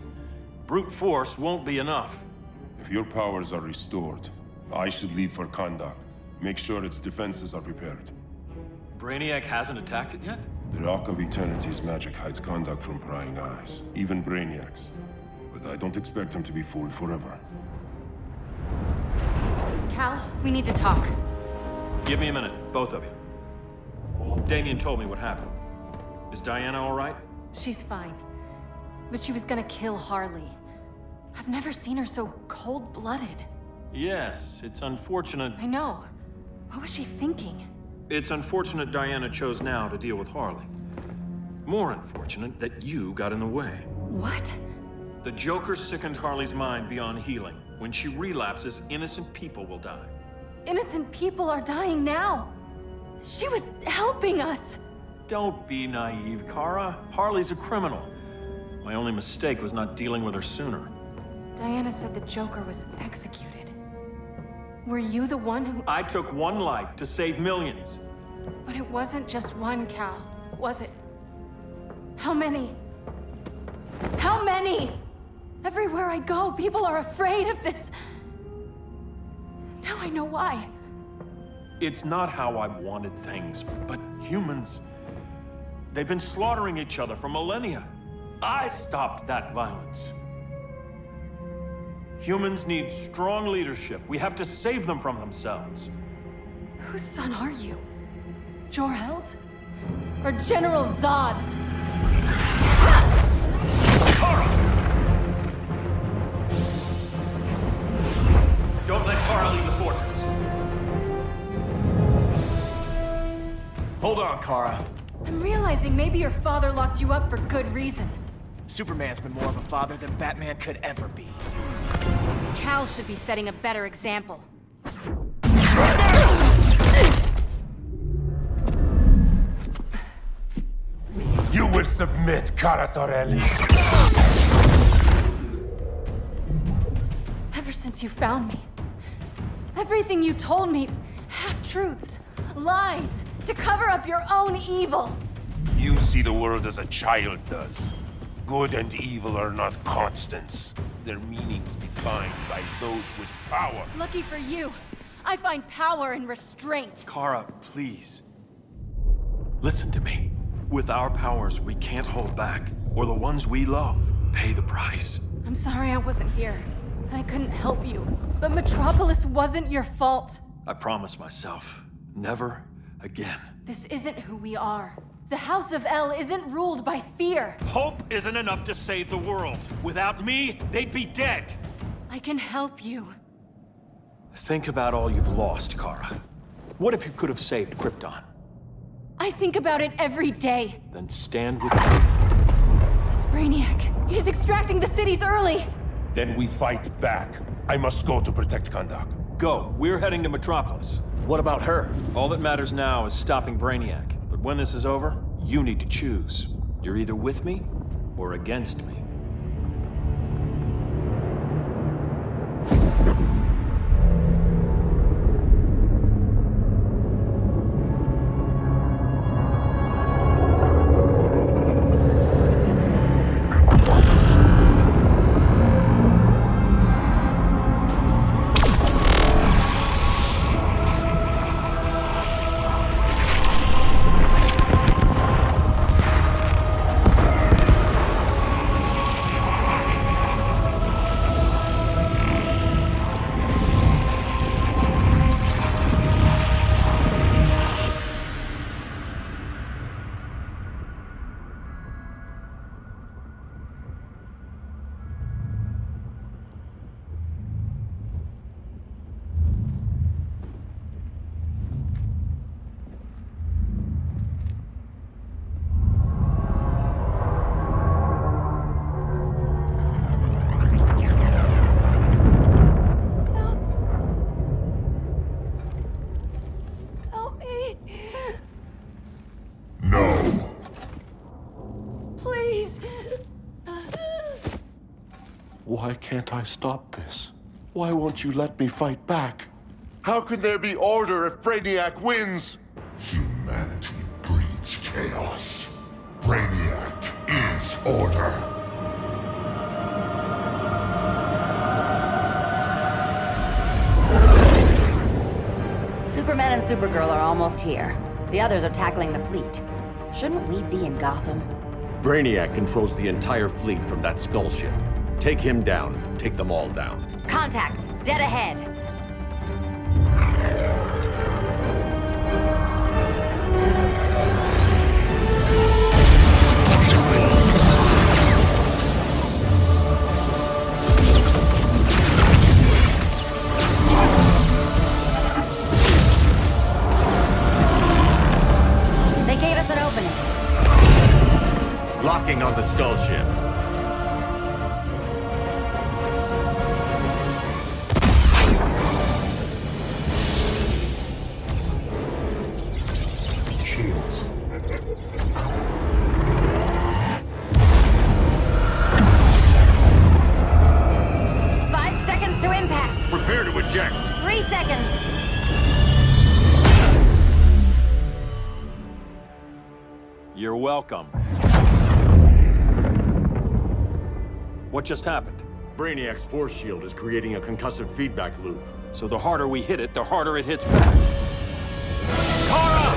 Speaker 7: Brute force won't be enough.
Speaker 16: If your powers are restored, I should leave for Kahndaq. Make sure its defenses are prepared.
Speaker 7: Brainiac hasn't attacked it yet?
Speaker 16: The Rock of Eternity's magic hides Kahndaq from prying eyes, even Brainiac's. But I don't expect him to be fooled forever.
Speaker 2: Cal, we need to talk.
Speaker 7: Give me a minute, both of you. Damien told me what happened. Is Diana all right?
Speaker 2: She's fine. But she was gonna kill Harley. I've never seen her so cold-blooded.
Speaker 7: Yes, it's unfortunate.
Speaker 2: I know. What was she thinking?
Speaker 7: It's unfortunate Diana chose now to deal with Harley. More unfortunate that you got in the way.
Speaker 2: What?
Speaker 7: The Joker sickened Harley's mind beyond healing. When she relapses, innocent people will die.
Speaker 2: Innocent people are dying now. She was helping us.
Speaker 7: Don't be naive, Kara. Harley's a criminal. My only mistake was not dealing with her sooner.
Speaker 2: Diana said the Joker was executed. Were you the one who...
Speaker 7: I took one life to save millions.
Speaker 2: But it wasn't just one, Cal, was it? How many? How many? Everywhere I go, people are afraid of this. Now I know why.
Speaker 7: It's not how I wanted things, but humans... They've been slaughtering each other for millennia. I stopped that violence. Humans need strong leadership. We have to save them from themselves.
Speaker 2: Whose son are you? Jor-El's? Or General Zod's?
Speaker 7: Kara! Don't let Kara leave the fortress.
Speaker 1: Hold on, Kara.
Speaker 2: I'm realizing maybe your father locked you up for good reason.
Speaker 1: Superman's been more of a father than Batman could ever be.
Speaker 2: Cal should be setting a better example.
Speaker 16: You will submit, Kara Zor-El.
Speaker 2: Ever since you found me, everything you told me, half-truths, lies, to cover up your own evil.
Speaker 16: You see the world as a child does. Good and evil are not constants. Their meanings defined by those with power.
Speaker 2: Lucky for you, I find power in restraint.
Speaker 7: Kara, please. Listen to me. With our powers, we can't hold back, or the ones we love pay the price.
Speaker 2: I'm sorry I wasn't here, and I couldn't help you. But Metropolis wasn't your fault.
Speaker 7: I promise myself, never again.
Speaker 2: This isn't who we are. The House of El isn't ruled by fear.
Speaker 7: Hope isn't enough to save the world. Without me, they'd be dead.
Speaker 2: I can help you.
Speaker 7: Think about all you've lost, Kara. What if you could have saved Krypton?
Speaker 2: I think about it every day.
Speaker 7: Then stand with me.
Speaker 2: It's Brainiac. He's extracting the cities early.
Speaker 16: Then we fight back. I must go to protect Kahndaq.
Speaker 7: Go. We're heading to Metropolis.
Speaker 1: What about her?
Speaker 7: All that matters now is stopping Brainiac. But when this is over, you need to choose. You're either with me or against me.
Speaker 6: Why can't I stop this? Why won't you let me fight back? How can there be order if Brainiac wins? Humanity breeds chaos. Brainiac is order.
Speaker 21: Superman and Supergirl are almost here. The others are tackling the fleet. Shouldn't we be in Gotham?
Speaker 3: Brainiac controls the entire fleet from that skull ship. Take him down. Take them all down.
Speaker 21: Contacts, dead ahead. They gave us an opening.
Speaker 3: docking on the skull ship.
Speaker 12: Shields.
Speaker 21: To impact.
Speaker 3: Prepare to eject.
Speaker 21: 3 seconds.
Speaker 7: You're welcome. What just happened?
Speaker 3: Brainiac's force shield is creating a concussive feedback loop.
Speaker 7: So the harder we hit it, the harder it hits back. Kara!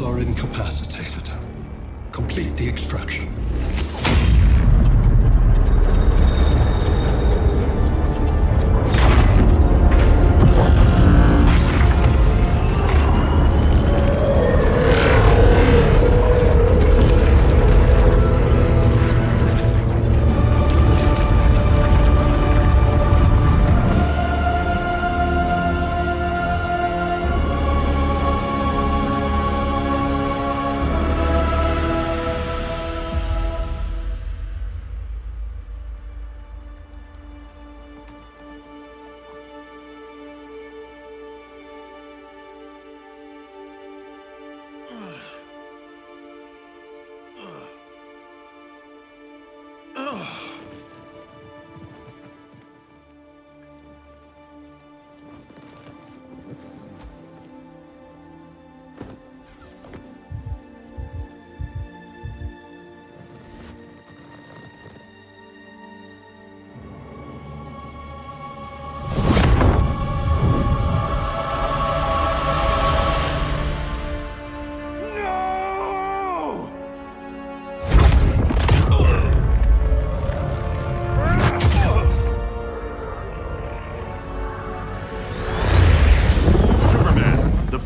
Speaker 12: Are incapacitated. Complete the extraction.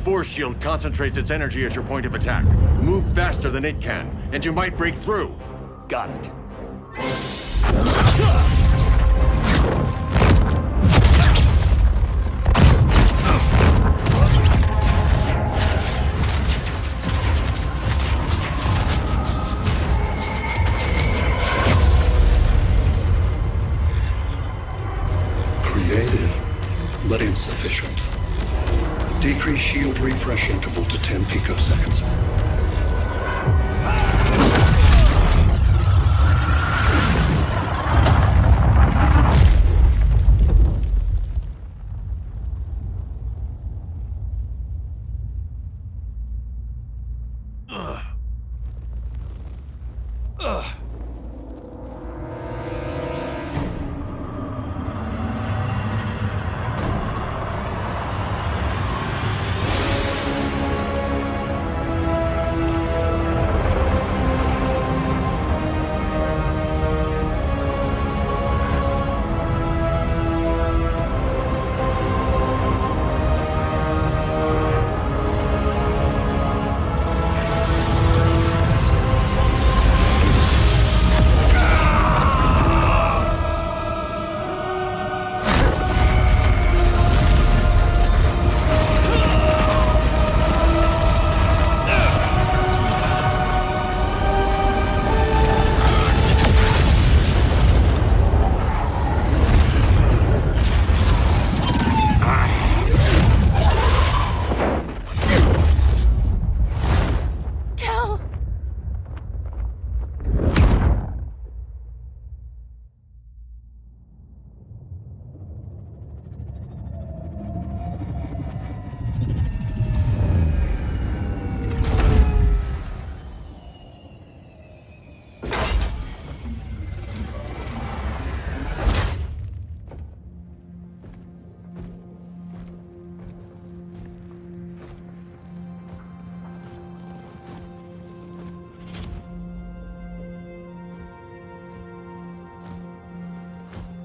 Speaker 3: Force shield concentrates its energy at your point of attack. Move faster than it can, and you might break through. Got it.
Speaker 12: Creative, but insufficient. Decrease shield refresh interval to 10 picoseconds.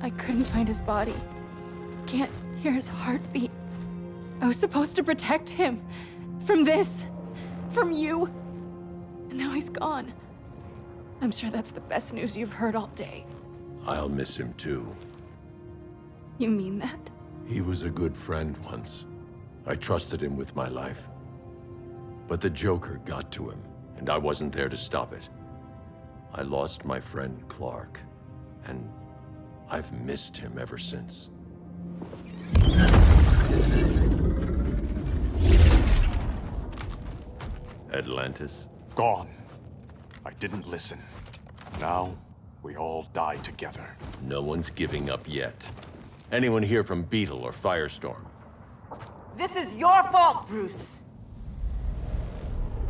Speaker 2: I couldn't find his body. Can't hear his heartbeat. I was supposed to protect him. From this. From you. And now he's gone. I'm sure that's the best news you've heard all day.
Speaker 3: I'll miss him too.
Speaker 2: You mean that?
Speaker 3: He was a good friend once. I trusted him with my life. But the Joker got to him, and I wasn't there to stop it. I lost my friend Clark, and I've missed him ever since. Atlantis?
Speaker 8: Gone. I didn't listen. Now, we all die together.
Speaker 3: No one's giving up yet. Anyone here from Beetle or Firestorm?
Speaker 14: This is your fault, Bruce.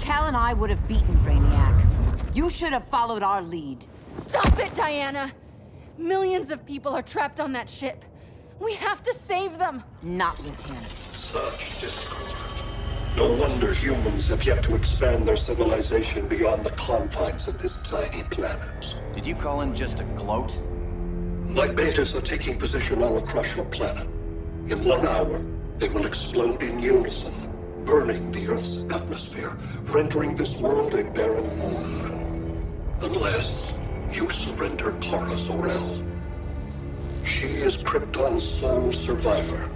Speaker 14: Cal and I would have beaten Brainiac. You should have followed our lead.
Speaker 2: Stop it, Diana! Millions of people are trapped on that ship. We have to save them!
Speaker 14: Not with him.
Speaker 12: Such discord. No wonder humans have yet to expand their civilization beyond the confines of this tiny planet.
Speaker 15: Did you call him just a gloat?
Speaker 12: My betas are taking position all across your planet. In 1 hour, they will explode in unison, burning the Earth's atmosphere, rendering this world a barren moon. Unless you surrender Kara Zor-El. She is Krypton's sole survivor,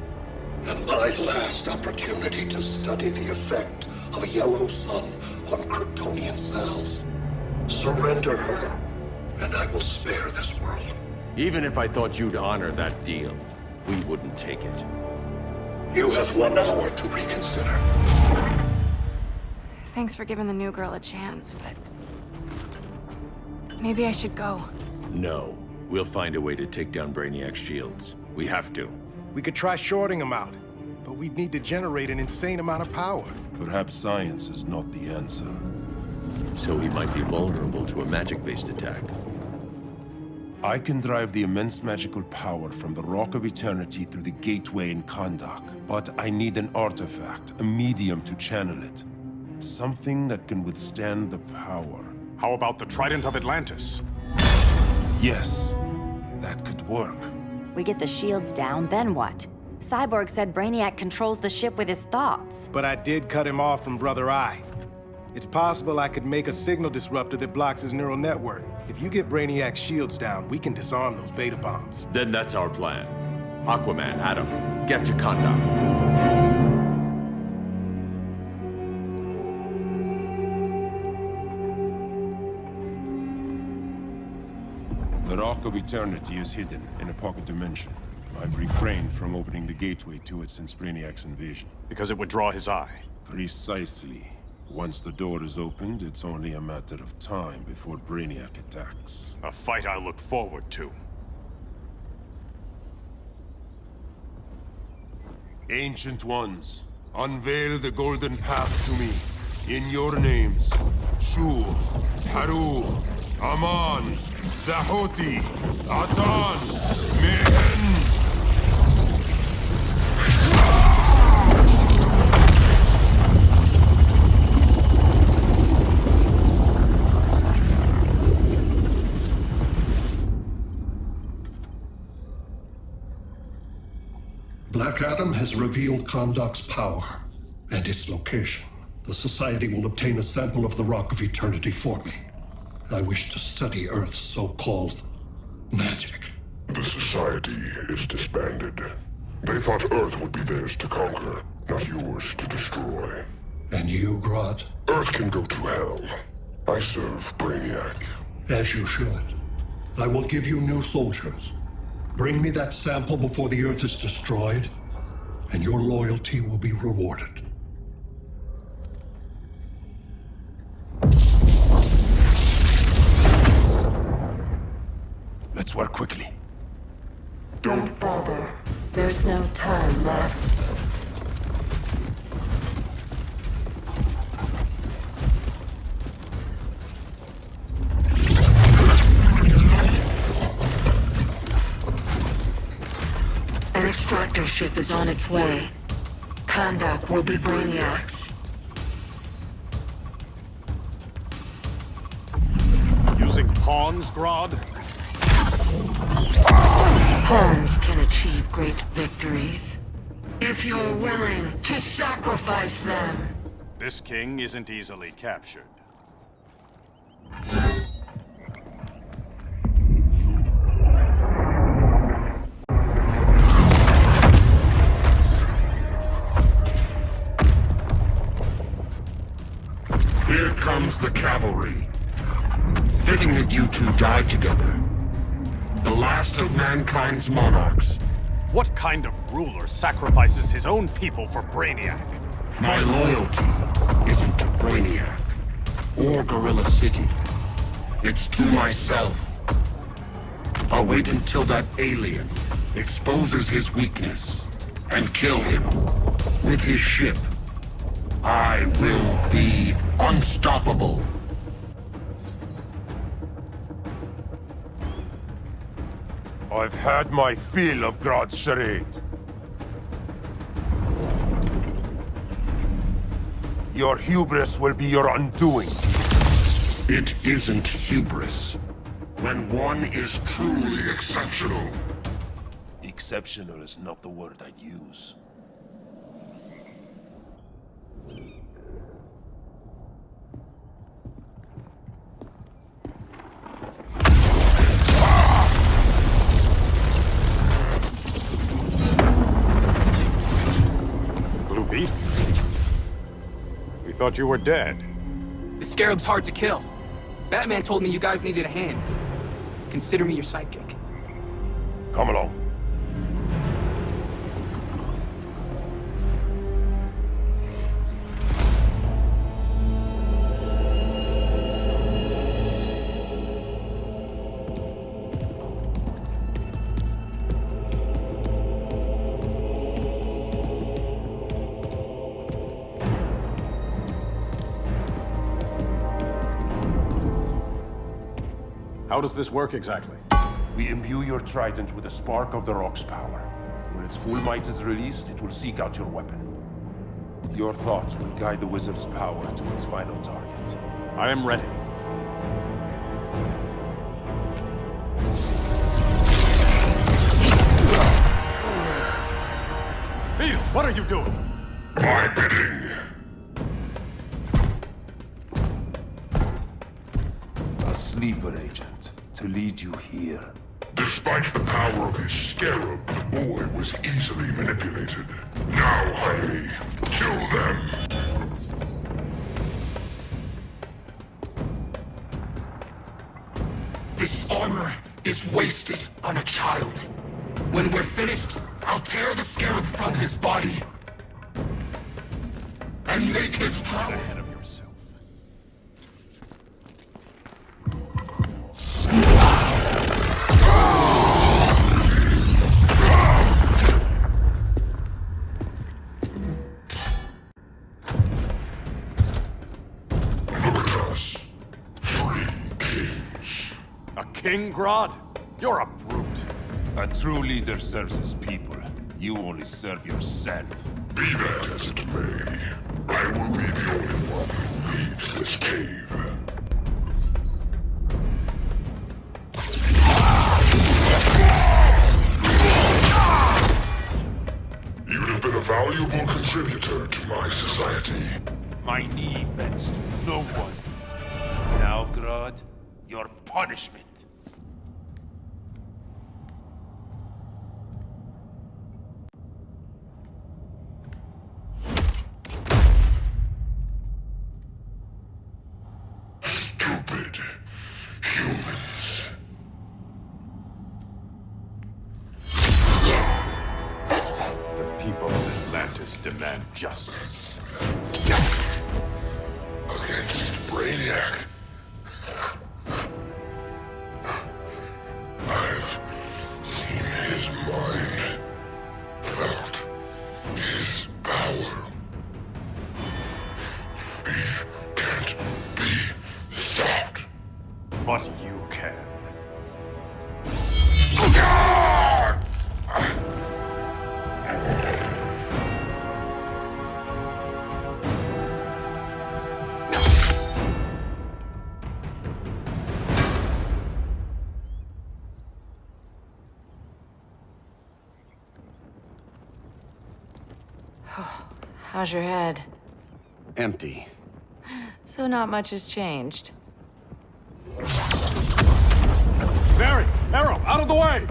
Speaker 12: and my last opportunity to study the effect of a yellow sun on Kryptonian cells. Surrender her, and I will spare this world.
Speaker 3: Even if I thought you'd honor that deal, we wouldn't take it.
Speaker 12: You have 1 hour to reconsider.
Speaker 2: Thanks for giving the new girl a chance, but... maybe I should go.
Speaker 3: No. We'll find a way to take down Brainiac's shields. We have to.
Speaker 4: We could try shorting him out, but we'd need to generate an insane amount of power.
Speaker 16: Perhaps science is not the answer.
Speaker 3: So he might be vulnerable to a magic-based attack.
Speaker 16: I can drive the immense magical power from the Rock of Eternity through the gateway in Kahndaq, but I need an artifact, a medium to channel it. Something that can withstand the power.
Speaker 8: How about the Trident of Atlantis?
Speaker 16: Yes, that could work.
Speaker 21: We get the shields down, then what? Cyborg said Brainiac controls the ship with his thoughts.
Speaker 4: But I did cut him off from Brother Eye. It's possible I could make a signal disruptor that blocks his neural network. If you get Brainiac's shields down, we can disarm those beta bombs.
Speaker 3: Then that's our plan. Aquaman, Adam, get to Kahndaq.
Speaker 16: The Rock of Eternity is hidden in a pocket dimension. I've refrained from opening the gateway to it since Brainiac's invasion.
Speaker 8: Because it would draw his eye.
Speaker 16: Precisely. Once the door is opened, it's only a matter of time before Brainiac attacks.
Speaker 8: A fight I look forward to.
Speaker 16: Ancient Ones, unveil the golden path to me. In your names, Shu, Haru, Aman, Zahoti, Adan, Mehen!
Speaker 12: Black Adam has revealed Kahndaq's power and its location. The Society will obtain a sample of the Rock of Eternity for me. I wish to study Earth's so-called magic.
Speaker 6: The Society is disbanded. They thought Earth would be theirs to conquer, not yours to destroy.
Speaker 12: And you, Grodd?
Speaker 6: Earth can go to hell. I serve Brainiac.
Speaker 12: As you should. I will give you new soldiers. Bring me that sample before the Earth is destroyed, and your loyalty will be rewarded.
Speaker 16: Let's work quickly.
Speaker 17: Don't bother. There's no time left. An extractor ship is on its way. Kahndaq will be Brainiac's.
Speaker 8: Using pawns, Grodd?
Speaker 17: Pawns can achieve great victories, if you're willing to sacrifice them.
Speaker 8: This king isn't easily captured.
Speaker 6: Here comes the cavalry. Fitting that you two die together. The last of mankind's monarchs.
Speaker 8: What kind of ruler sacrifices his own people for Brainiac?
Speaker 6: My loyalty isn't to Brainiac or Gorilla City. It's to myself. I'll wait until that alien exposes his weakness and kill him with his ship. I will be unstoppable.
Speaker 16: I've had my fill of Grodd's charade. Your hubris will be your undoing.
Speaker 6: It isn't hubris. When one is truly exceptional.
Speaker 16: Exceptional is not the word I'd use.
Speaker 8: Blue Beetle? We thought you were dead.
Speaker 13: The Scarab's hard to kill. Batman told me you guys needed a hand. Consider me your sidekick.
Speaker 16: Come along.
Speaker 8: How does this work exactly?
Speaker 16: We imbue your trident with a spark of the rock's power. When its full might is released, it will seek out your weapon. Your thoughts will guide the wizard's power to its final target.
Speaker 8: I am ready. Beetle, what are you doing?
Speaker 6: My bidding.
Speaker 16: A sleeper agent to lead you here.
Speaker 6: Despite the power of his scarab, the boy was easily manipulated. Now, Jaime, kill them. This armor is wasted on a child. When we're finished, I'll tear the scarab from his body. And make its power.
Speaker 8: Ahead of yourself. King Grodd? You're a brute.
Speaker 16: A true leader serves his people. You only serve yourself.
Speaker 6: Be that as it may, I will be the only one who leaves this cave. You'd have been a valuable contributor to my society.
Speaker 16: My knee bends to no one. Now, Grodd, your punishment.
Speaker 6: Stupid humans.
Speaker 8: The people of Atlantis demand justice.
Speaker 6: Against Brainiac. I've seen his mind, felt his power. He can't be stopped.
Speaker 8: But you can.
Speaker 19: How's your head?
Speaker 8: Empty.
Speaker 19: So not much has changed.
Speaker 7: Barry! Arrow, out of the way!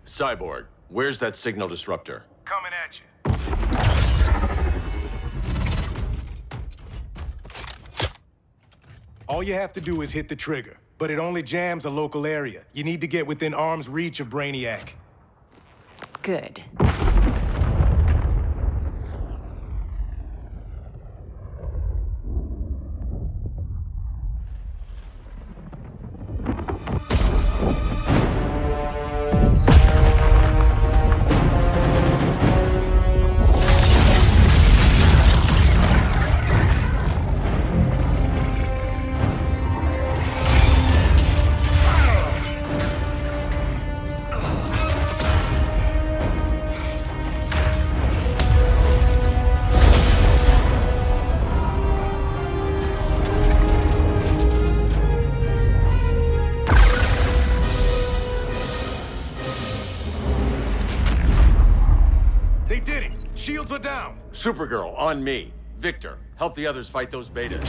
Speaker 3: Cyborg, where's that signal disruptor?
Speaker 4: Coming at you. All you have to do is hit the trigger, but it only jams a local area. You need to get within arm's reach of Brainiac.
Speaker 2: Good.
Speaker 4: They did it! Shields are down!
Speaker 3: Supergirl, on me. Victor, help the others fight those betas.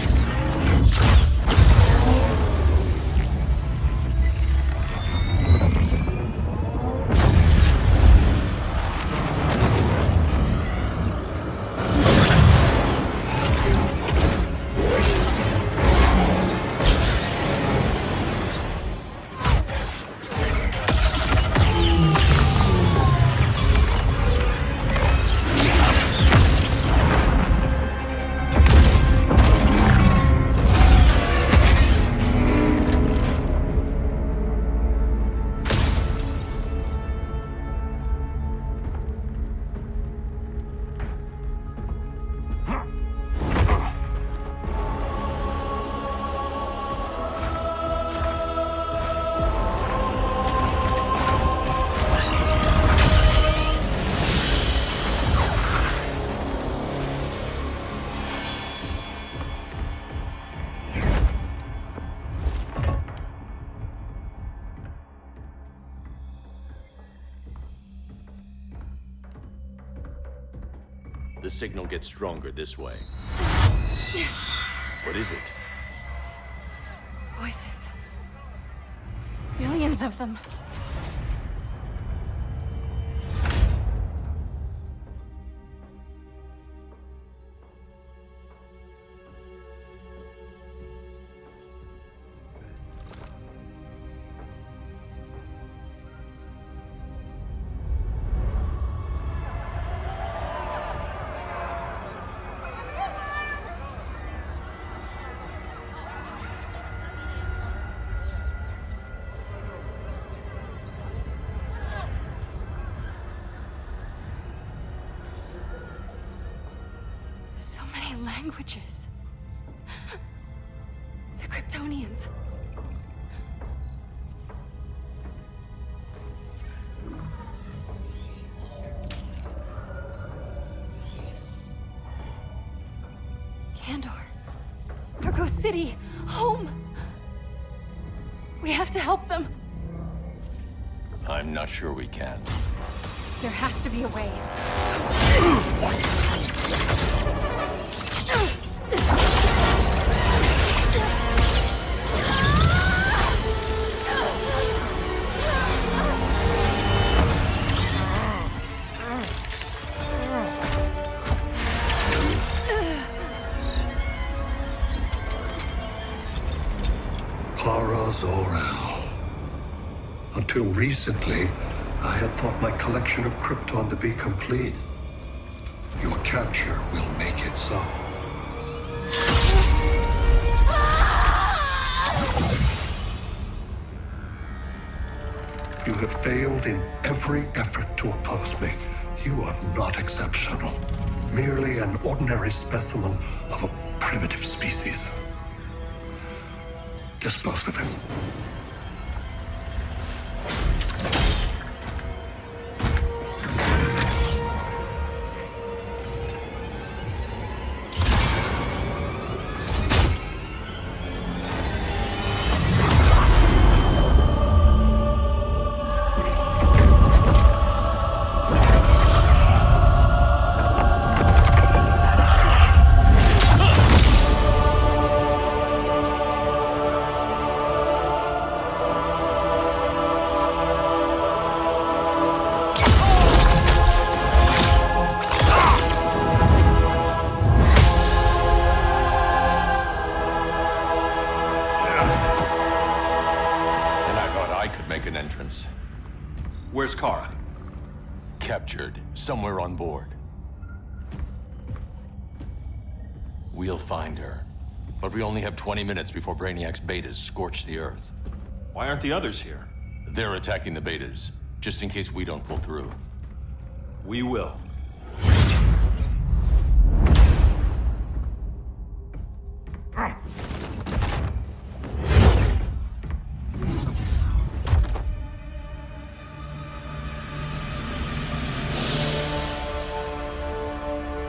Speaker 3: The signal gets stronger this way. What is it?
Speaker 2: Voices. Billions of them. So many languages. The Kryptonians. Kandor. Argo City. Home. We have to help them.
Speaker 3: I'm not sure we can.
Speaker 2: There has to be a way.
Speaker 12: Zor-El. Until recently, I had thought my collection of Krypton to be complete. Your capture will make it so. You have failed in every effort to oppose me. You are not exceptional. Merely an ordinary specimen of a primitive species. Dispose of him.
Speaker 7: Where's Kara?
Speaker 3: Captured, somewhere on board. We'll find her. But we only have 20 minutes before Brainiac's betas scorch the Earth.
Speaker 7: Why aren't the others here?
Speaker 3: They're attacking the betas, just in case we don't pull through.
Speaker 7: We will.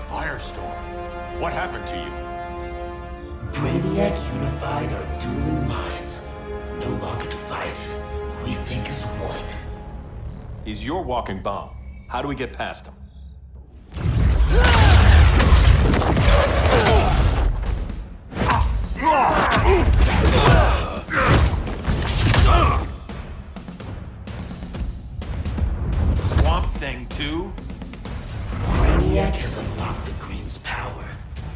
Speaker 3: Firestorm, what happened to you?
Speaker 19: Brainiac unified our dueling minds. No longer divided. We think as one.
Speaker 7: He's your walking bomb. How do we get past him? Swamp Thing 2?
Speaker 19: Brainiac has unlocked the Green's power.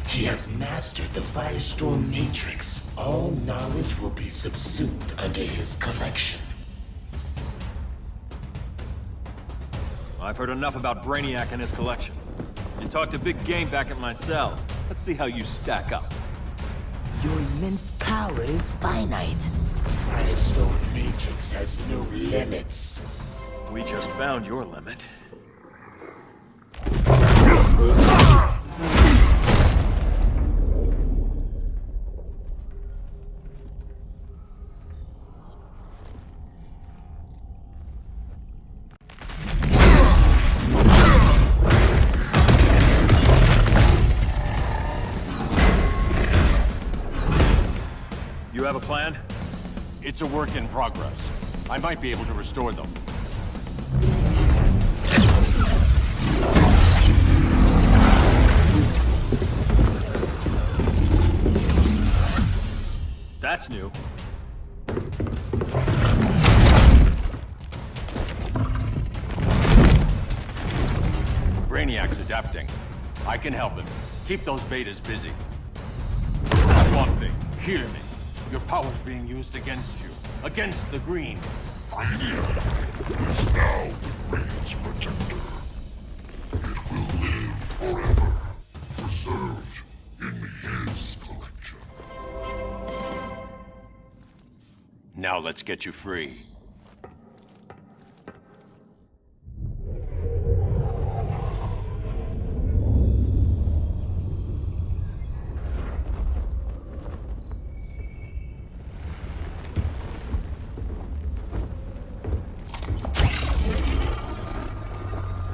Speaker 19: He has mastered the Firestorm Matrix. All knowledge will be subsumed under his collection.
Speaker 7: I've heard enough about Brainiac and his collection. You talked a big game back at my cell. Let's see how you stack up.
Speaker 19: Your immense power is finite. The Firestorm Matrix has no limits.
Speaker 7: We just found your limit. You have a plan?
Speaker 3: It's a work in progress. I might be able to restore them.
Speaker 7: That's new.
Speaker 3: Brainiac's adapting. I can help him. Keep those betas busy. Swamp Thing, hear me. Your power's being used against you. Against the Green.
Speaker 6: Brainiac is now the Green's protector. It will live forever, preserved in his collection.
Speaker 3: Now let's get you free.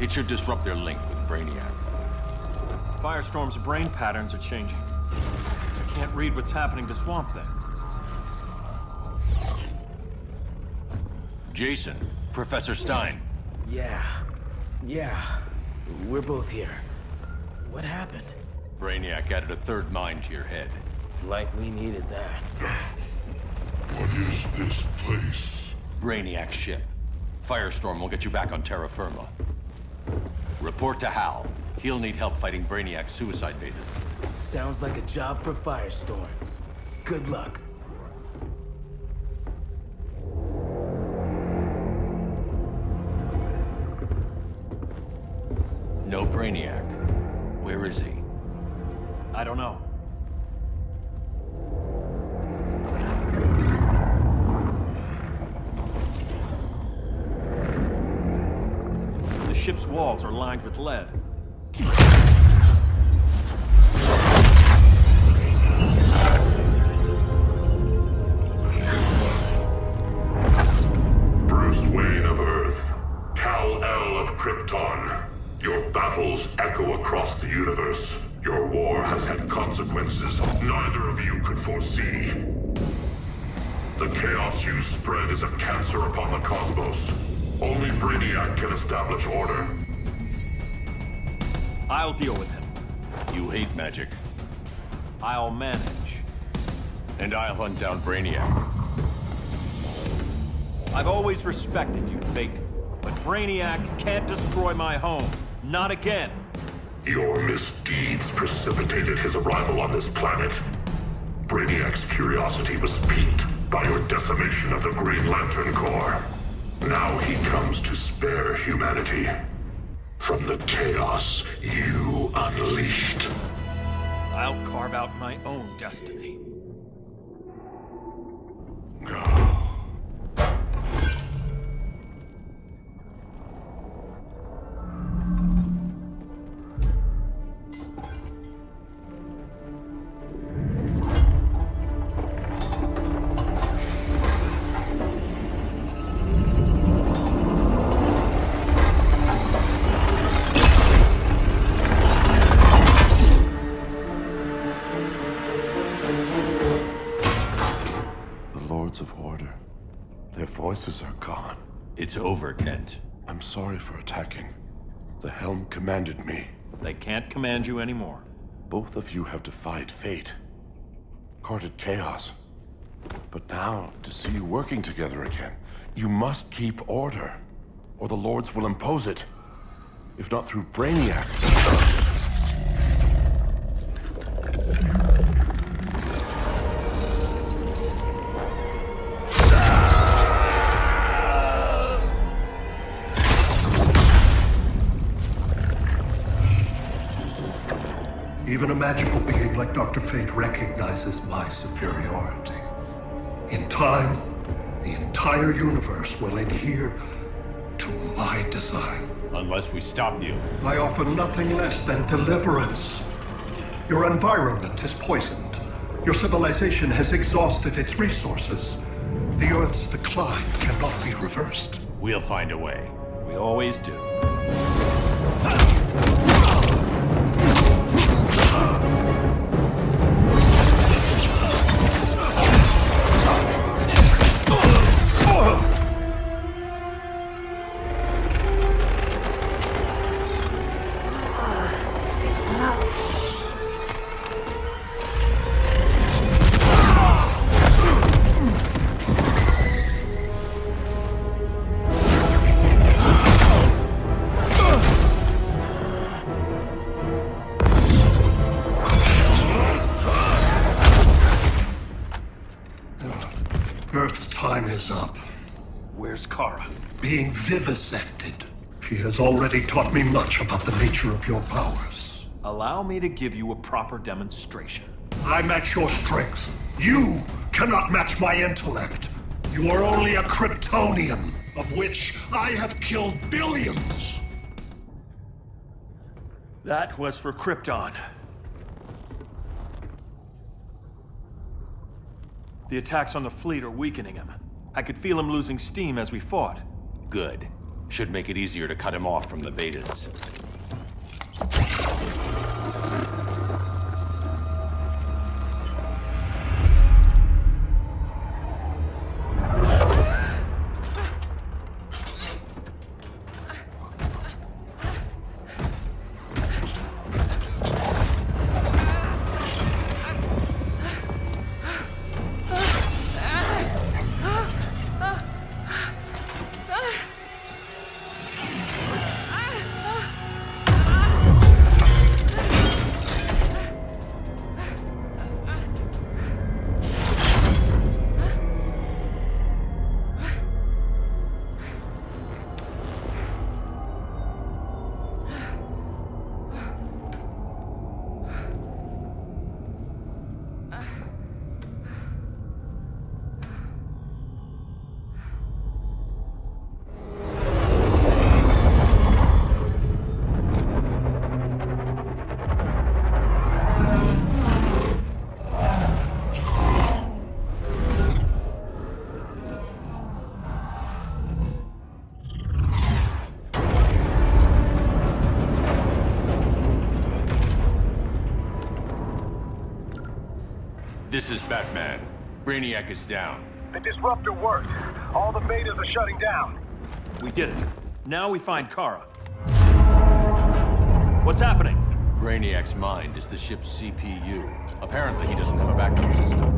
Speaker 3: It should disrupt their link with Brainiac.
Speaker 7: Firestorm's brain patterns are changing. I can't read what's happening to Swamp Thing.
Speaker 3: Jason, Professor Stein.
Speaker 5: Yeah. We're both here. What happened?
Speaker 3: Brainiac added a third mind to your head.
Speaker 5: Like we needed that.
Speaker 6: What is this place?
Speaker 3: Brainiac's ship. Firestorm will get you back on terra firma. Report to Hal. He'll need help fighting Brainiac's suicide betas.
Speaker 5: Sounds like a job for Firestorm. Good luck.
Speaker 3: No Brainiac. Where is he?
Speaker 7: I don't know. ship's walls are lined with lead.
Speaker 6: Bruce Wayne of Earth, Kal-El of Krypton. Your battles echo across the universe. Your war has had consequences neither of you could foresee. The chaos you spread is a cancer upon the cosmos. Only Brainiac can establish order.
Speaker 7: I'll deal with him.
Speaker 3: You hate magic.
Speaker 7: I'll manage.
Speaker 3: And I'll hunt down Brainiac.
Speaker 7: I've always respected you, Fate. But Brainiac can't destroy my home. Not again.
Speaker 6: Your misdeeds precipitated his arrival on this planet. Brainiac's curiosity was piqued by your decimation of the Green Lantern Corps. Now he comes to spare humanity from the chaos you unleashed.
Speaker 7: I'll carve out my own destiny.
Speaker 6: Voices are gone.
Speaker 3: It's over, Kent.
Speaker 6: I'm sorry for attacking. The Helm commanded me.
Speaker 7: They can't command you anymore.
Speaker 6: Both of you have defied fate. Courted chaos. But now, to see you working together again, you must keep order, or the Lords will impose it. If not through Brainiac.
Speaker 19: Even a magical being like Dr. Fate recognizes my superiority. In time, the entire universe will adhere to my design.
Speaker 3: Unless we stop you.
Speaker 19: I offer nothing less than deliverance. Your environment is poisoned. Your civilization has exhausted its resources. The Earth's decline cannot be reversed.
Speaker 3: We'll find a way.
Speaker 7: We always do.
Speaker 19: Earth's time is up.
Speaker 7: Where's Kara?
Speaker 19: Being vivisected. She has already taught me much about the nature of your powers.
Speaker 7: Allow me to give you a proper demonstration.
Speaker 19: I match your strength. You cannot match my intellect. You are only a Kryptonian, of which I have killed billions.
Speaker 7: That was for Krypton. The attacks on the fleet are weakening him. I could feel him losing steam as we fought.
Speaker 3: Good. Should make it easier to cut him off from the betas. This is Batman. Brainiac is down.
Speaker 20: The disruptor worked. All the betas are shutting down.
Speaker 7: We did it. Now we find Kara. What's happening?
Speaker 3: Brainiac's mind is the ship's CPU. Apparently, he doesn't have a backup system.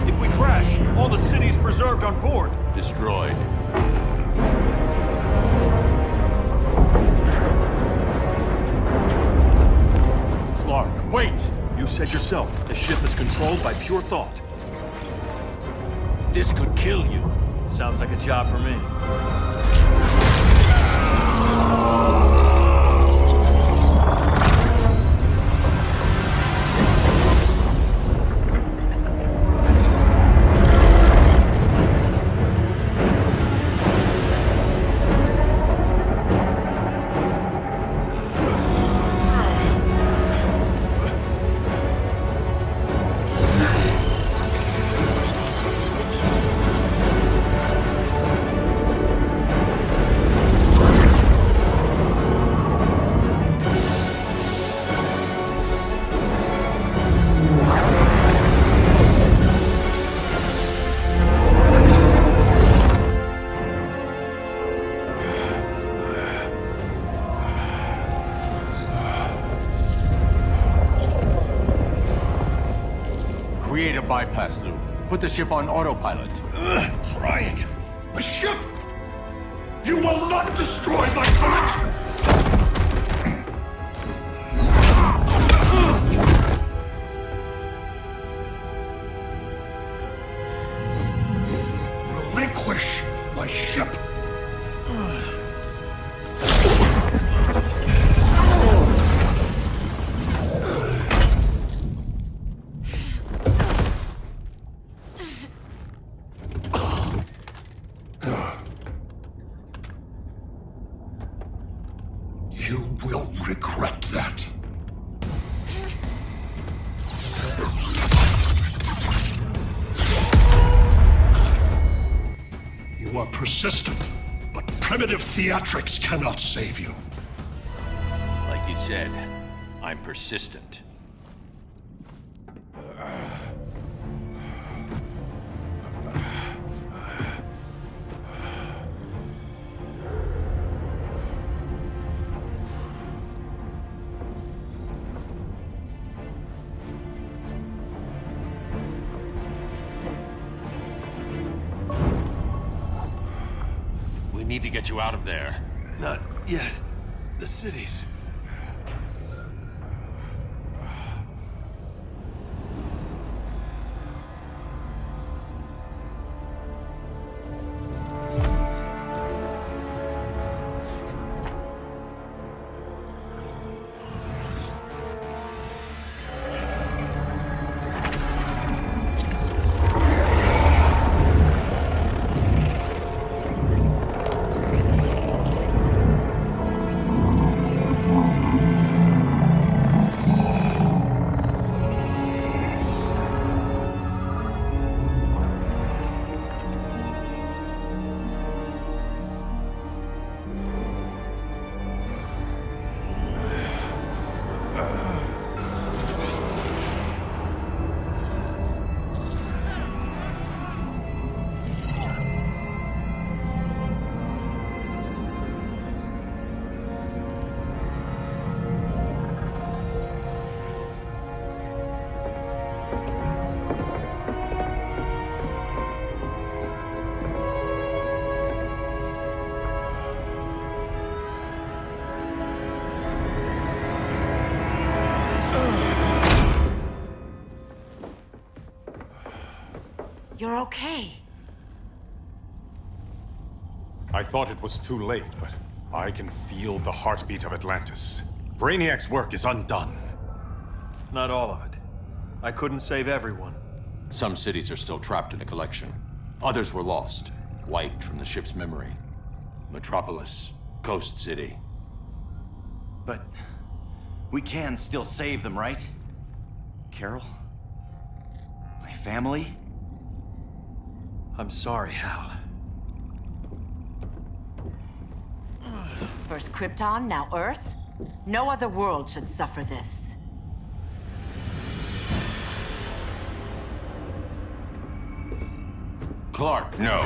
Speaker 7: If we crash, all the city's preserved on board.
Speaker 3: Destroyed.
Speaker 7: Clark, wait! You said yourself, the ship is controlled by pure thought.
Speaker 3: This could kill you.
Speaker 7: Sounds like a job for me.
Speaker 3: Create a bypass loop. Put the ship on autopilot.
Speaker 20: Trying. A ship! You will not destroy my collection! Relinquish my ship! You will regret that. You are persistent, but primitive theatrics cannot save you.
Speaker 3: Like you said, I'm persistent. We need to get you out of there.
Speaker 7: Not yet. The city's...
Speaker 14: You're okay.
Speaker 8: I thought it was too late, but I can feel the heartbeat of Atlantis. Brainiac's work is undone.
Speaker 7: Not all of it. I couldn't save everyone.
Speaker 3: Some cities are still trapped in the collection. Others were lost, wiped from the ship's memory. Metropolis, Coast City.
Speaker 15: But we can still save them, right? Carol? My family?
Speaker 7: I'm sorry, Hal.
Speaker 14: First Krypton, now Earth? No other world should suffer this.
Speaker 3: Clark, no.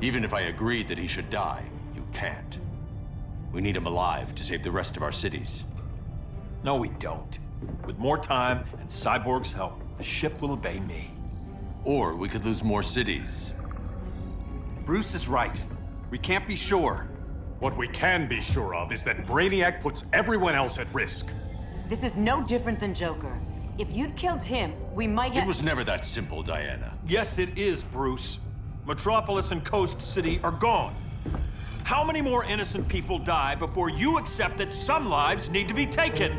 Speaker 3: Even if I agreed that he should die, you can't. We need him alive to save the rest of our cities.
Speaker 7: No, we don't. With more time and Cyborg's help, the ship will obey me.
Speaker 3: Or we could lose more cities.
Speaker 8: Bruce is right. We can't be sure. What we can be sure of is that Brainiac puts everyone else at risk.
Speaker 14: This is no different than Joker. If you'd killed him, we might have—
Speaker 3: It was never that simple, Diana.
Speaker 7: Yes, it is, Bruce. Metropolis and Coast City are gone. How many more innocent people die before you accept that some lives need to be taken?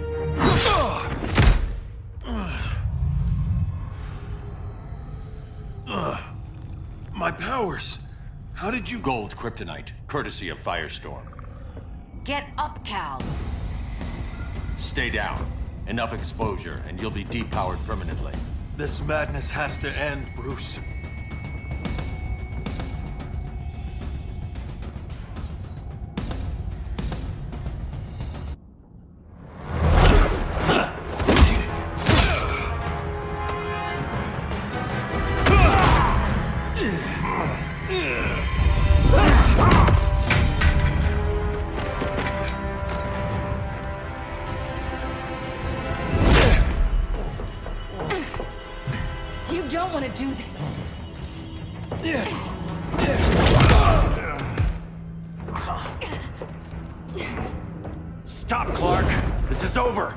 Speaker 7: My powers. How did you—
Speaker 3: Gold kryptonite, courtesy of Firestorm.
Speaker 14: Get up, Cal.
Speaker 3: Stay down. Enough exposure, and you'll be depowered permanently.
Speaker 7: This madness has to end, Bruce.
Speaker 2: You don't want to do this.
Speaker 15: Stop, Clark! This is over!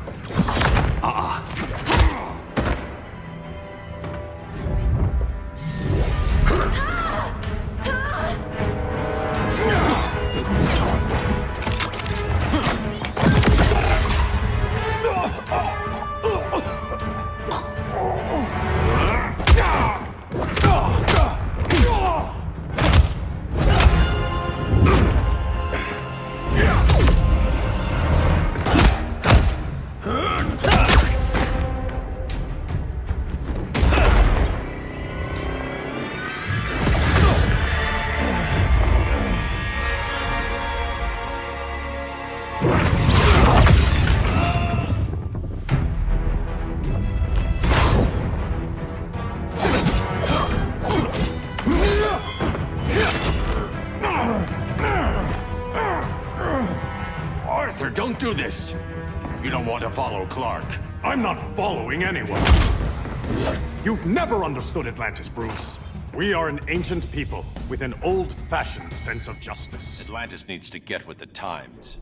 Speaker 3: Arthur, don't do this! You don't want to follow Clark.
Speaker 8: I'm not following anyone. You've never understood Atlantis, Bruce. We are an ancient people with an old-fashioned sense of justice.
Speaker 3: Atlantis needs to get with the times.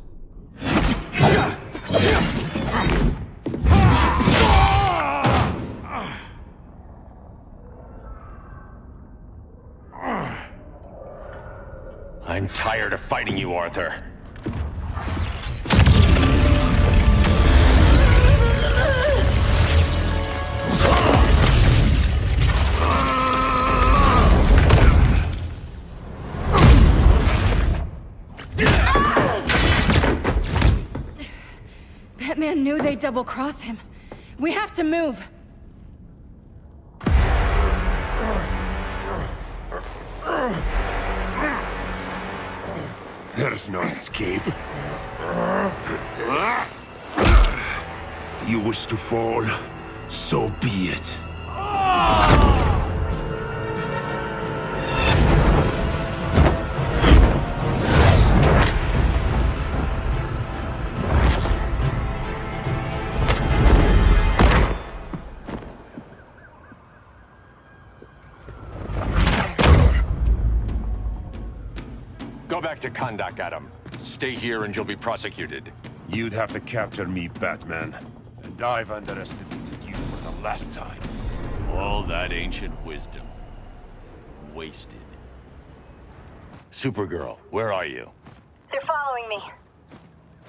Speaker 3: I'm tired of fighting you, Arthur.
Speaker 2: Batman knew they'd double-cross him. We have to move.
Speaker 16: There's no escape. You wish to fall, so be it.
Speaker 3: Go back to Kondak, Adam. Stay here and you'll be prosecuted.
Speaker 16: You'd have to capture me, Batman. And I've underestimated you for the last time.
Speaker 3: All that ancient wisdom. Wasted. Supergirl, where are you?
Speaker 10: They're following me.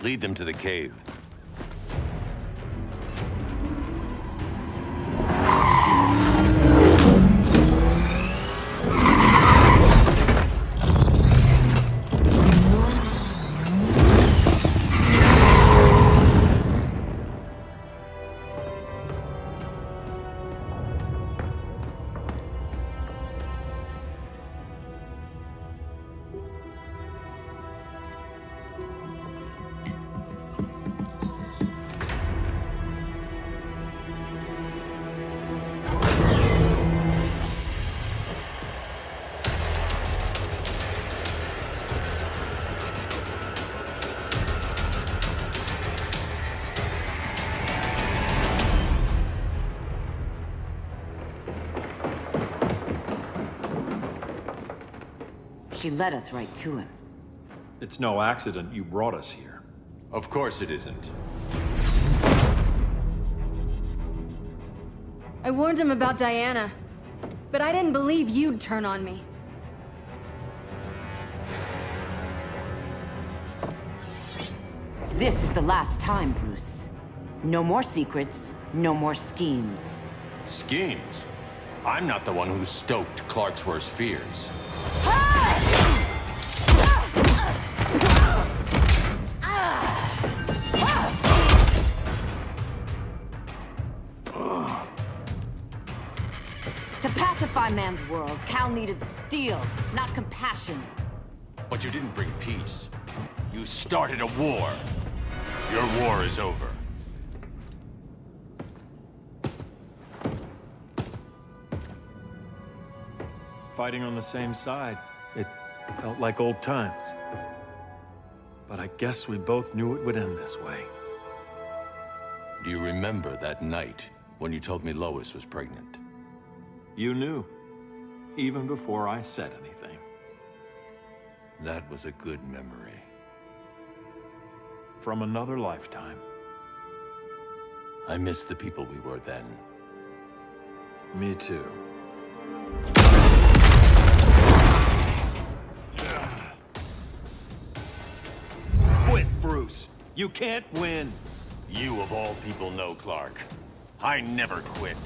Speaker 3: Lead them to the cave.
Speaker 14: She led us right to him.
Speaker 7: It's no accident you brought us here.
Speaker 3: Of course it isn't.
Speaker 2: I warned him about Diana, but I didn't believe you'd turn on me.
Speaker 14: This is the last time, Bruce. No more secrets, no more schemes.
Speaker 3: Schemes? I'm not the one who stoked Clark's worst fears.
Speaker 14: To pacify man's world, Cal needed steel, not compassion.
Speaker 3: But you didn't bring peace. You started a war. Your war is over.
Speaker 7: Fighting on the same side, it felt like old times. But I guess we both knew it would end this way.
Speaker 3: Do you remember that night when you told me Lois was pregnant?
Speaker 7: You knew, even before I said anything.
Speaker 3: That was a good memory.
Speaker 7: From another lifetime.
Speaker 3: I miss the people we were then.
Speaker 7: Me too. Quit, Bruce. You can't win.
Speaker 3: You of all people know, Clark. I never quit.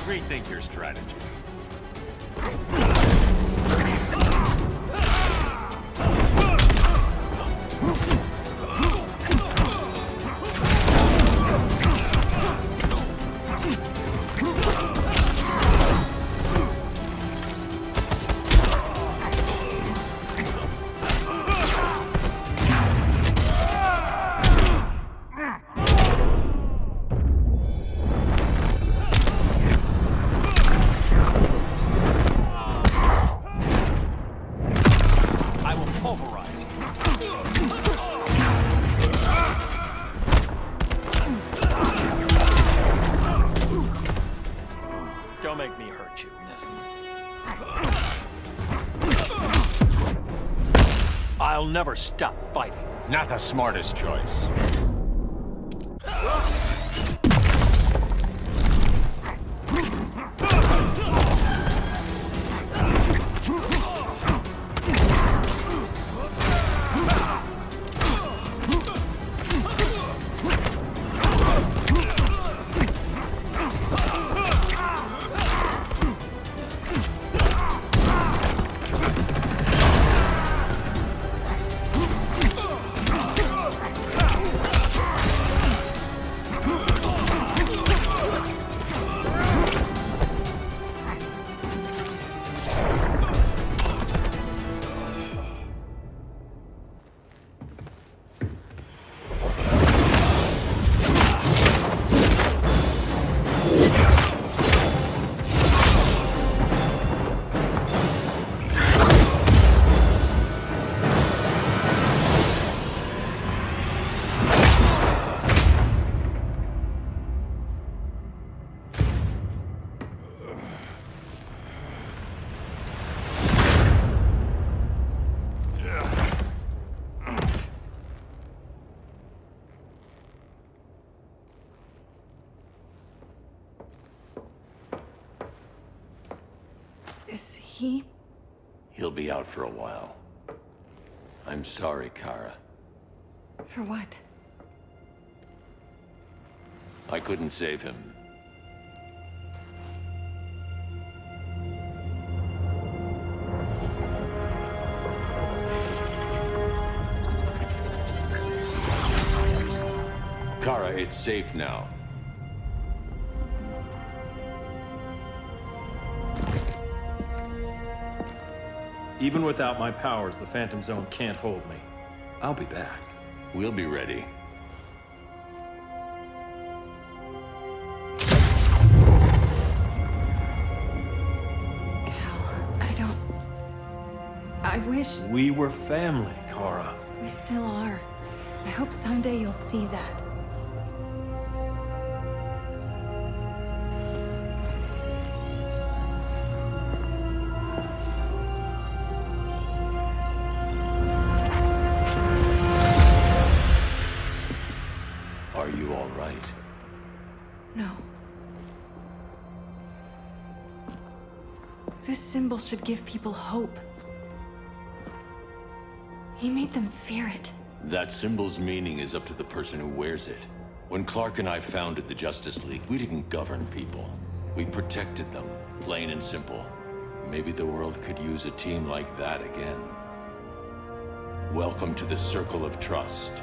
Speaker 3: Rethink your strategy.
Speaker 7: Don't make me hurt you. I'll never stop fighting.
Speaker 3: Not the smartest choice.
Speaker 2: Is he?
Speaker 3: He'll be out for a while. I'm sorry, Kara.
Speaker 2: For what?
Speaker 3: I couldn't save him. Kara, it's safe now.
Speaker 7: Even without my powers, the Phantom Zone can't hold me. I'll be back.
Speaker 3: We'll be ready.
Speaker 2: I wish
Speaker 7: We were family, Kara.
Speaker 2: we still are. I hope someday you'll see that.
Speaker 3: Are you all right?
Speaker 2: No. This symbol should give people hope. He made them fear it.
Speaker 3: That symbol's meaning is up to the person who wears it. When Clark and I founded the Justice League, we didn't govern people. We protected them, plain and simple. Maybe the world could use a team like that again. Welcome to the Circle of Trust.